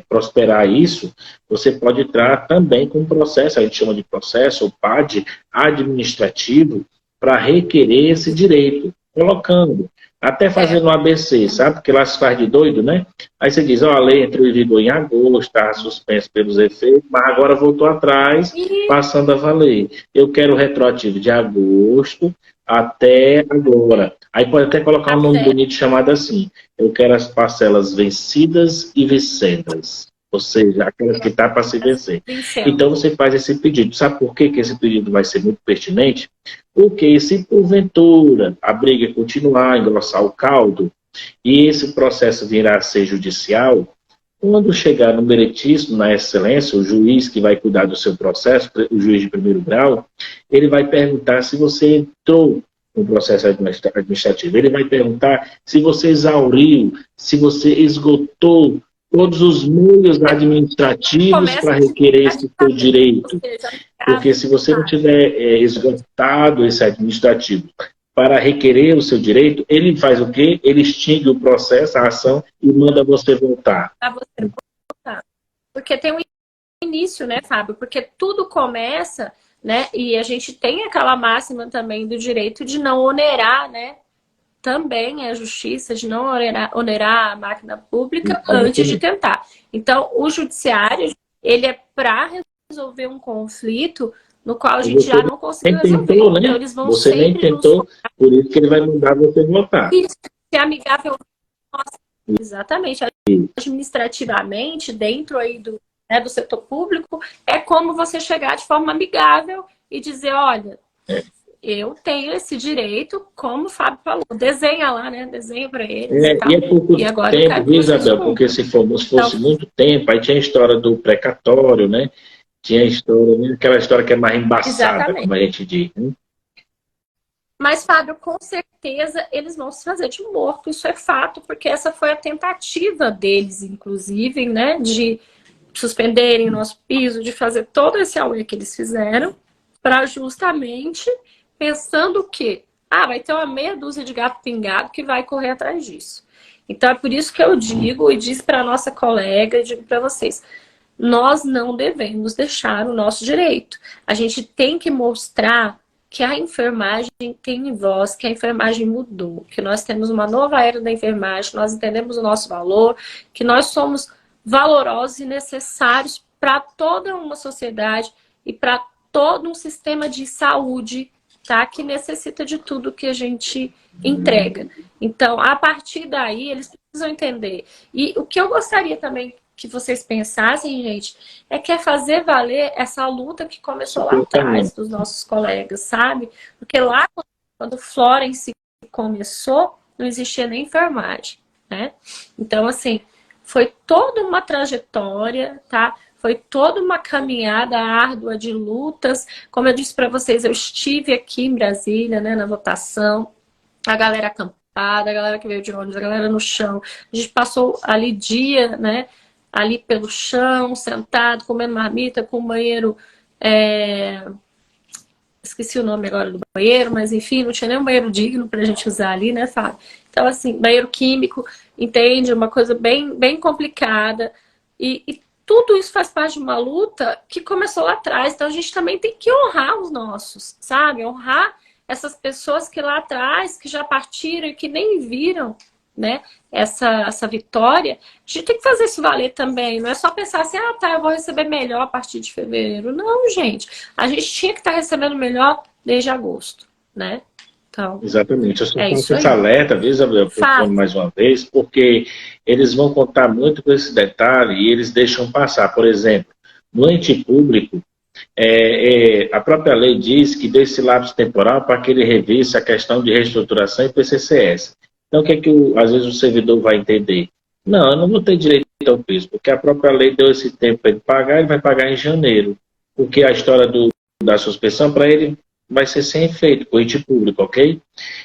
prosperar isso, você pode entrar também com um processo, a gente chama de processo, ou PAD, administrativo, para requerer esse direito, colocando, até fazendo um ABC, sabe? Porque lá se faz de doido, né? Aí você diz, a lei entrou em vigor em agosto, está suspenso pelos efeitos, mas agora voltou atrás, passando a valer. Eu quero o retroativo de agosto até agora. Aí pode até colocar um nome bonito chamado assim, eu quero as parcelas vencidas e vencendas. Ou seja, aquelas que está para se vencer. Então você faz esse pedido. Sabe por que esse pedido vai ser muito pertinente? Porque se porventura a briga continuar, engrossar o caldo, e esse processo virar a ser judicial, quando chegar no meritíssimo, na excelência, o juiz que vai cuidar do seu processo, o juiz de primeiro grau, ele vai perguntar se você entrou no processo administrativo. Ele vai perguntar se você exauriu, se você esgotou todos os meios administrativos para requerer esse seu direito. Porque se você não tiver esgotado esse administrativo para requerer o seu direito, ele faz o quê? Ele extingue o processo, a ação, e manda você voltar. Para você voltar. Porque tem um início, né, Fábio? Porque tudo começa né? E a gente tem aquela máxima também do direito de não onerar, né? Também a justiça de não onerar a máquina pública antes de tentar. Então, o judiciário, ele é para resolver um conflito no qual a gente já não conseguiu resolver. Tentou, né? Então, eles vão você nem tentou, por isso que ele vai mandar você votar. Isso, ser amigável. Nossa, exatamente. Administrativamente, dentro aí do setor público, é como você chegar de forma amigável e dizer, olha, eu tenho esse direito, como o Fábio falou, desenha lá, né? Desenha para eles. E é pouco e agora tempo, Isabel, porque se fosse então, muito tempo, aí tinha a história do precatório, né? Tinha a história, aquela história que é mais embaçada, exatamente, como a gente diz. Né? Mas, Fábio, com certeza eles vão se fazer de morto, isso é fato, porque essa foi a tentativa deles, inclusive, né? De suspenderem o nosso piso, de fazer todo esse auê que eles fizeram, para justamente pensando que vai ter uma meia dúzia de gato pingado que vai correr atrás disso. Então é por isso que eu digo e disse para a nossa colega, e digo para vocês, nós não devemos deixar o nosso direito. A gente tem que mostrar que a enfermagem tem voz, que a enfermagem mudou, que nós temos uma nova era da enfermagem, que nós entendemos o nosso valor, que nós somos valorosos e necessários para toda uma sociedade e para todo um sistema de saúde, tá? Que necessita de tudo que a gente entrega. Então, a partir daí, eles precisam entender. E o que eu gostaria também que vocês pensassem, gente, é que é fazer valer essa luta que começou lá atrás dos nossos colegas, sabe? Porque lá, quando o Florence começou, não existia nem enfermagem, né? Então, assim, foi toda uma trajetória, tá? Foi toda uma caminhada árdua de lutas. Como eu disse para vocês, eu estive aqui em Brasília, né, na votação. A galera acampada, a galera que veio de ônibus, a galera no chão. A gente passou ali dia, né, ali pelo chão, sentado, comendo marmita, com o banheiro... Esqueci o nome agora do banheiro, mas enfim, não tinha nem um banheiro digno pra gente usar ali, né, Fábio? Então, assim, banheiro químico, entende? Uma coisa bem, bem complicada. E tudo isso faz parte de uma luta que começou lá atrás. Então, a gente também tem que honrar os nossos, sabe? Honrar essas pessoas que lá atrás, que já partiram e que nem viram, né, essa vitória. A gente tem que fazer isso valer também. Não é só pensar assim, eu vou receber melhor a partir de fevereiro. Não, gente. A gente tinha que estar recebendo melhor desde agosto, né? Então, exatamente. Eu só faço esse alerta, viu, Isabel, mais uma vez, porque eles vão contar muito com esse detalhe e eles deixam passar. Por exemplo, no ente público, a própria lei diz que desse lapso temporal para que ele revise a questão de reestruturação e PCCS. Então, o que é que às vezes o servidor vai entender? Não, eu não vou ter direito ao piso, porque a própria lei deu esse tempo para ele pagar, ele vai pagar em janeiro. Porque a história da suspensão para ele vai ser sem efeito, com o ente público, ok?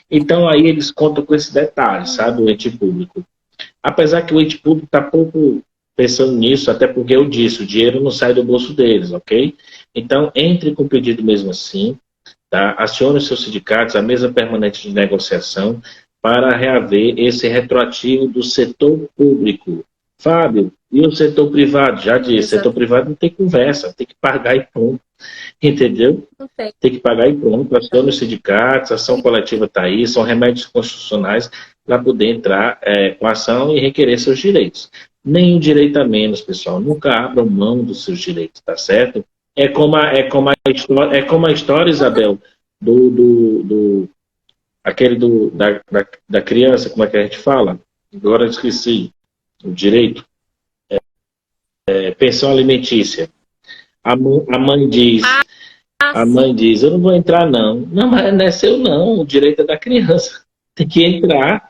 Então, aí eles contam com esse detalhe, sabe, o ente público. Apesar que o ente público está pouco pensando nisso, até porque eu disse, o dinheiro não sai do bolso deles, ok? Então, entre com o pedido mesmo assim, tá? Acione os seus sindicatos, a mesa permanente de negociação, para reaver esse retroativo do setor público. Fábio, e o setor privado? Já disse, setor privado não tem conversa, tem que pagar e pronto. Entendeu? Tem que pagar e pronto. Acione os sindicatos, a ação coletiva está aí, são remédios constitucionais para poder entrar com ação e requerer seus direitos. Nenhum direito a menos, pessoal. Nunca abram mão dos seus direitos, tá certo? É como a história, Isabel, aquele da criança, como é que a gente fala? Agora eu esqueci o direito. Pensão alimentícia. A mãe diz, eu não vou entrar não. Não, mas não é seu não, o direito é da criança. Tem que entrar,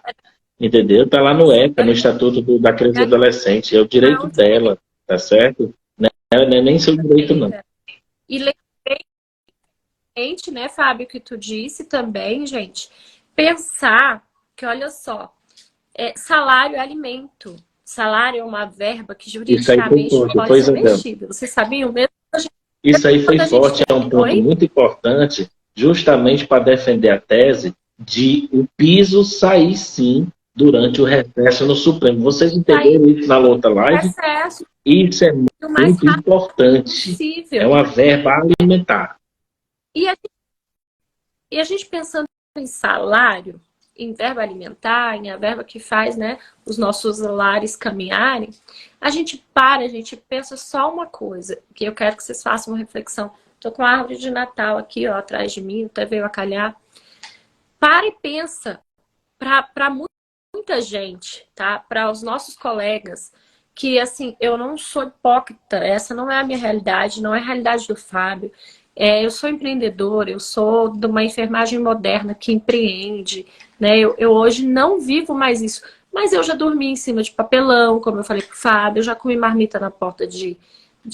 entendeu? Está lá no ECA, no Estatuto da Criança e Adolescente. É o direito dela, tá certo? Não é nem seu direito não. E né, Fábio, que tu disse também, gente, pensar que, olha só, salário é alimento. Salário é uma verba que juridicamente não pode ser mexida. Vocês sabiam mesmo? Isso aí foi forte, é um ponto muito importante, justamente para defender a tese de o piso sair sim durante o recesso no Supremo. Vocês entenderam isso na outra live? Isso é muito importante. É uma verba alimentar. E a gente pensando em salário, em verba alimentar, em a verba que faz, né, os nossos lares caminharem, a gente pensa só uma coisa, que eu quero que vocês façam uma reflexão. Tô com a árvore de Natal aqui, ó, atrás de mim, até veio a calhar. Para e pensa, para muita gente, tá? Para os nossos colegas, que assim, eu não sou hipócrita, essa não é a minha realidade, não é a realidade do Fábio. Eu sou empreendedora, eu sou de uma enfermagem moderna que empreende, né? Eu hoje não vivo mais isso, mas eu já dormi em cima de papelão, como eu falei pro Fábio, eu já comi marmita na porta de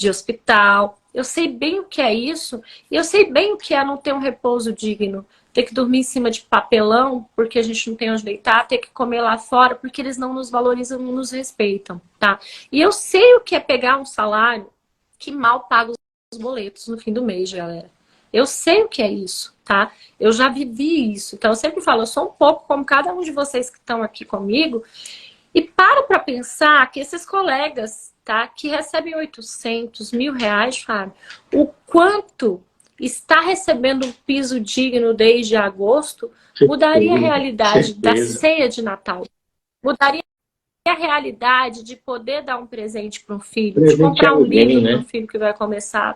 hospital. Eu sei bem o que é isso, e eu sei bem o que é não ter um repouso digno, ter que dormir em cima de papelão, porque a gente não tem onde deitar, ter que comer lá fora, porque eles não nos valorizam, não nos respeitam, tá? E eu sei o que é pegar um salário que mal paga os boletos no fim do mês, galera. Eu sei o que é isso, tá? Eu já vivi isso. Então, eu sempre falo, eu sou um pouco como cada um de vocês que estão aqui comigo, e para pensar que esses colegas, tá, que recebem 800, R$ 1.000, Fábio, o quanto está recebendo um piso digno desde agosto, mudaria a realidade da ceia de Natal. Mudaria a realidade de poder dar um presente para um filho, de comprar um livro para um filho que vai começar.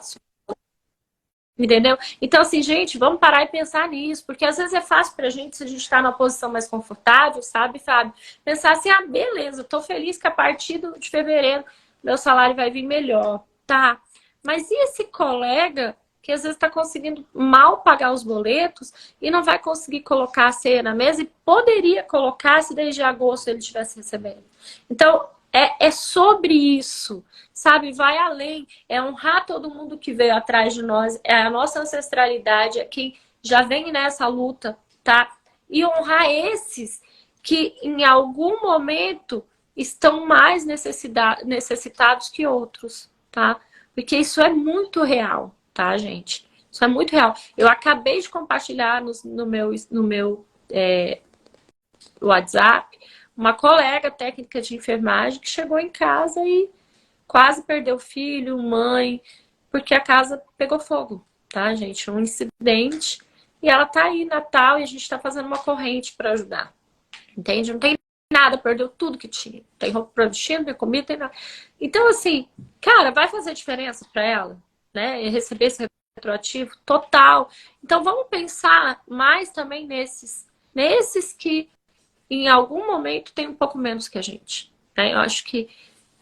Entendeu? Então, assim, gente, vamos parar e pensar nisso, porque às vezes é fácil pra gente, se a gente está numa posição mais confortável, sabe, Fábio? Pensar assim, ah, beleza, eu tô feliz que a partir de fevereiro meu salário vai vir melhor, tá? Mas e esse colega que às vezes está conseguindo mal pagar os boletos e não vai conseguir colocar a ceia na mesa e poderia colocar se desde agosto ele estivesse recebendo? Então, é sobre isso, sabe? Vai além. É honrar todo mundo que veio atrás de nós. É a nossa ancestralidade, é quem já vem nessa luta, tá? E honrar esses que em algum momento estão mais necessitados que outros, tá? Porque isso é muito real, tá, gente? Isso é muito real. Eu acabei de compartilhar no meu WhatsApp uma colega técnica de enfermagem que chegou em casa e quase perdeu filho, mãe, porque a casa pegou fogo, tá, gente? Um incidente. E ela tá aí, Natal, e a gente tá fazendo uma corrente para ajudar. Entende? Não tem nada, perdeu tudo que tinha. Tem roupa pra vestir, não tem comida, não tem nada. Então, assim, cara, vai fazer diferença para ela, né? E receber esse retroativo total. Então, vamos pensar mais também nesses que em algum momento tem um pouco menos que a gente, né? Eu acho que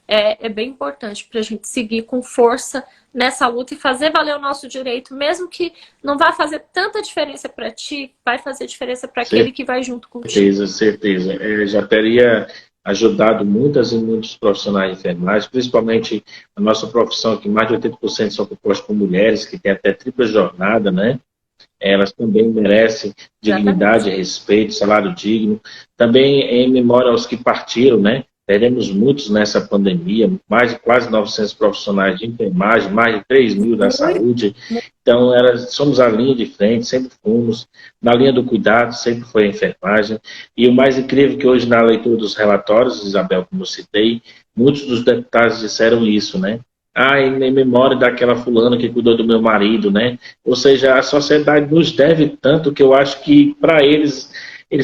é bem importante para a gente seguir com força nessa luta e fazer valer o nosso direito, mesmo que não vá fazer tanta diferença para ti, vai fazer diferença para aquele que vai junto contigo. Certeza. Já teria ajudado muitas e muitos profissionais de enfermagem, principalmente a nossa profissão, que mais de 80% são compostas por mulheres, que têm até tripla jornada, né? Elas também merecem dignidade, respeito, salário digno. Também em memória aos que partiram, né? Teremos muitos nessa pandemia, mais de quase 900 profissionais de enfermagem, mais de 3.000 da saúde. Então, somos a linha de frente, sempre fomos. Na linha do cuidado, sempre foi a enfermagem. E o mais incrível é que hoje, na leitura dos relatórios, Isabel, como eu citei, muitos dos deputados disseram isso, né? Em memória daquela fulana que cuidou do meu marido, né? Ou seja, a sociedade nos deve tanto que eu acho que, para eles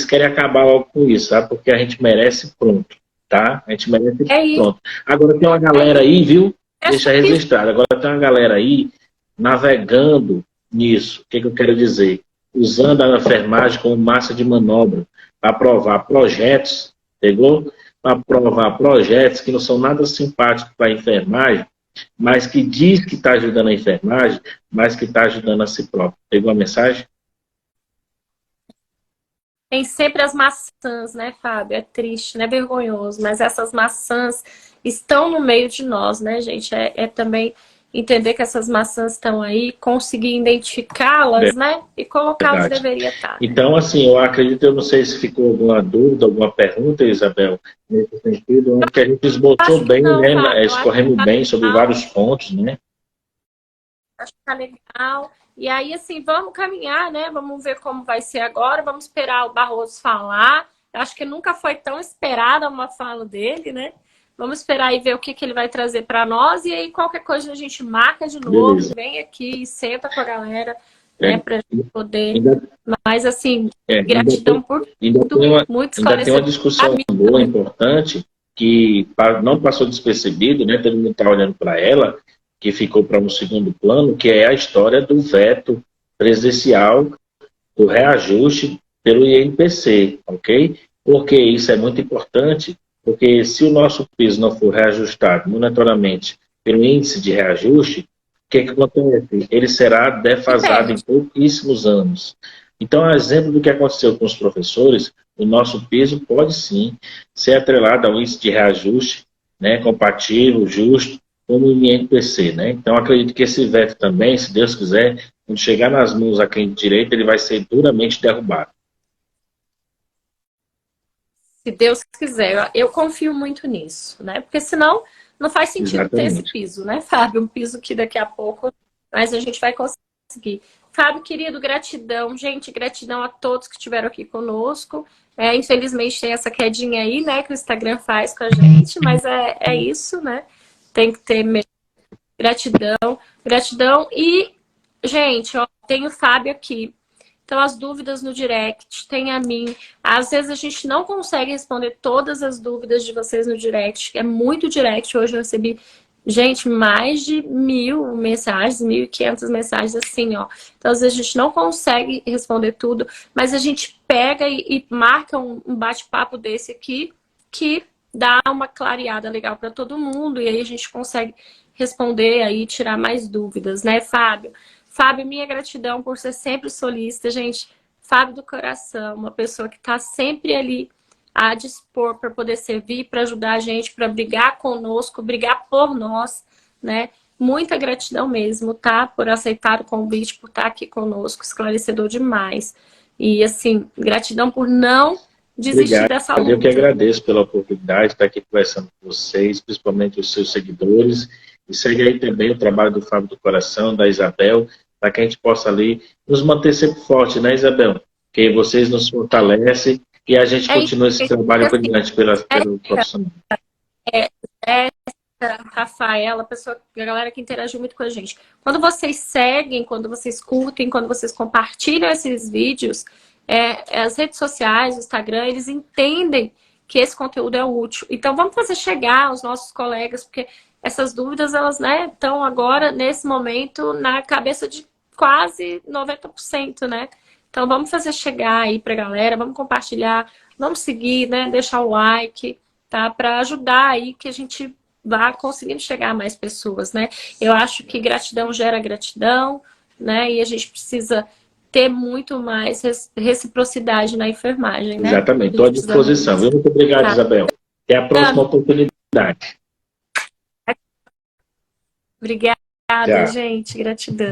querem acabar logo com isso, sabe? Porque a gente merece pronto, tá? A gente merece pronto. Agora tem uma galera aí, viu? Deixa registrado. Agora tem uma galera aí navegando nisso. O que eu quero dizer? Usando a enfermagem como massa de manobra para aprovar projetos, pegou? Para aprovar projetos que não são nada simpáticos para a enfermagem, mas que diz que está ajudando a enfermagem, mas que está ajudando a si próprio. Pegou a mensagem? Tem sempre as maçãs, né, Fábio? É triste, né? Vergonhoso, mas essas maçãs estão no meio de nós, né, gente? É também entender que essas maçãs estão aí, conseguir identificá-las, né? E colocar onde deveria estar. Então, assim, eu acredito, eu não sei se ficou alguma dúvida, alguma pergunta, Isabel, nesse sentido, acho que a gente esboçou bem, não, né? Fábio, escorremos bem sobre vários pontos, né? Acho que tá legal. E aí, assim, vamos caminhar, né? Vamos ver como vai ser agora. Vamos esperar o Barroso falar. Eu acho que nunca foi tão esperada uma fala dele, né? Vamos esperar e ver o que ele vai trazer para nós. E aí, qualquer coisa, a gente marca de novo. Beleza. Vem aqui, senta com a galera. né, para a gente poder... Ainda, Mas, assim, ainda gratidão por tudo, muito ainda tem uma esclarecedor. discussão boa, importante, que não passou despercebido, né? Todo mundo está olhando para ela, que ficou para um segundo plano, que é a história do veto presidencial do reajuste pelo INPC, ok? Porque isso é muito importante, porque se o nosso piso não for reajustado monetariamente pelo índice de reajuste, o que acontece? Ele será defasado em pouquíssimos anos. Então, a exemplo do que aconteceu com os professores, o nosso piso pode sim ser atrelado ao índice de reajuste, né, compatível, justo, como o INPC, né? Então, acredito que esse veto também, se Deus quiser, quando chegar nas mãos a quem de direito, ele vai ser duramente derrubado. Se Deus quiser, eu confio muito nisso, né? Porque senão não faz sentido ter esse Exatamente. piso, né, Fábio? Um piso que daqui a pouco, mas a gente vai conseguir. Fábio, querido, gratidão. Gente, gratidão a todos que estiveram aqui conosco. Infelizmente tem essa quedinha aí, né, que o Instagram faz com a gente, mas é isso, né? Tem que ter gratidão, gratidão. E, gente, ó, tem o Fábio aqui. Então, as dúvidas no direct, tem a mim. Às vezes a gente não consegue responder todas as dúvidas de vocês no direct. É muito direct. Hoje eu recebi, gente, mais de 1.000 mensagens, 1.500 mensagens assim, ó. Então, às vezes a gente não consegue responder tudo, mas a gente pega e marca um bate-papo desse aqui que dá uma clareada legal para todo mundo. E aí a gente consegue responder aí, tirar mais dúvidas, né, Fábio? Fábio, minha gratidão por ser sempre solícita, gente. Fábio do coração, uma pessoa que está sempre ali a dispor para poder servir, para ajudar a gente, para brigar conosco, brigar por nós, né? Muita gratidão mesmo, tá? Por aceitar o convite, por estar aqui conosco, esclarecedor demais. E, assim, gratidão por não desistir Obrigado. dessa Eu que luta. agradeço pela oportunidade de estar aqui conversando com vocês, principalmente os seus seguidores. E segue aí também o trabalho do Fábio do Coração, da Isabel, para que a gente possa ali nos manter sempre forte, né, Isabel? Que vocês nos fortalecem e a gente É isso, continua esse trabalho assim, brilhante pelo profissional. é Rafaela, a galera que interagiu muito com a gente. Quando vocês seguem, quando vocês curtem, quando vocês compartilham esses vídeos, as redes sociais, o Instagram, eles entendem que esse conteúdo é útil. Então, vamos fazer chegar aos nossos colegas, porque essas dúvidas, elas, né, estão agora, nesse momento, na cabeça de quase 90%, né? Então, vamos fazer chegar aí pra galera, vamos compartilhar, vamos seguir, né, deixar o like, tá? Para ajudar aí que a gente vá conseguindo chegar a mais pessoas, né? Eu acho que gratidão gera gratidão, né? E a gente precisa ter muito mais reciprocidade na enfermagem, né? Exatamente, A estou gente à precisa disposição. muito. Muito obrigado, Tá. Isabel. Até a próxima oportunidade. Obrigada, Tchau. gente. Gratidão.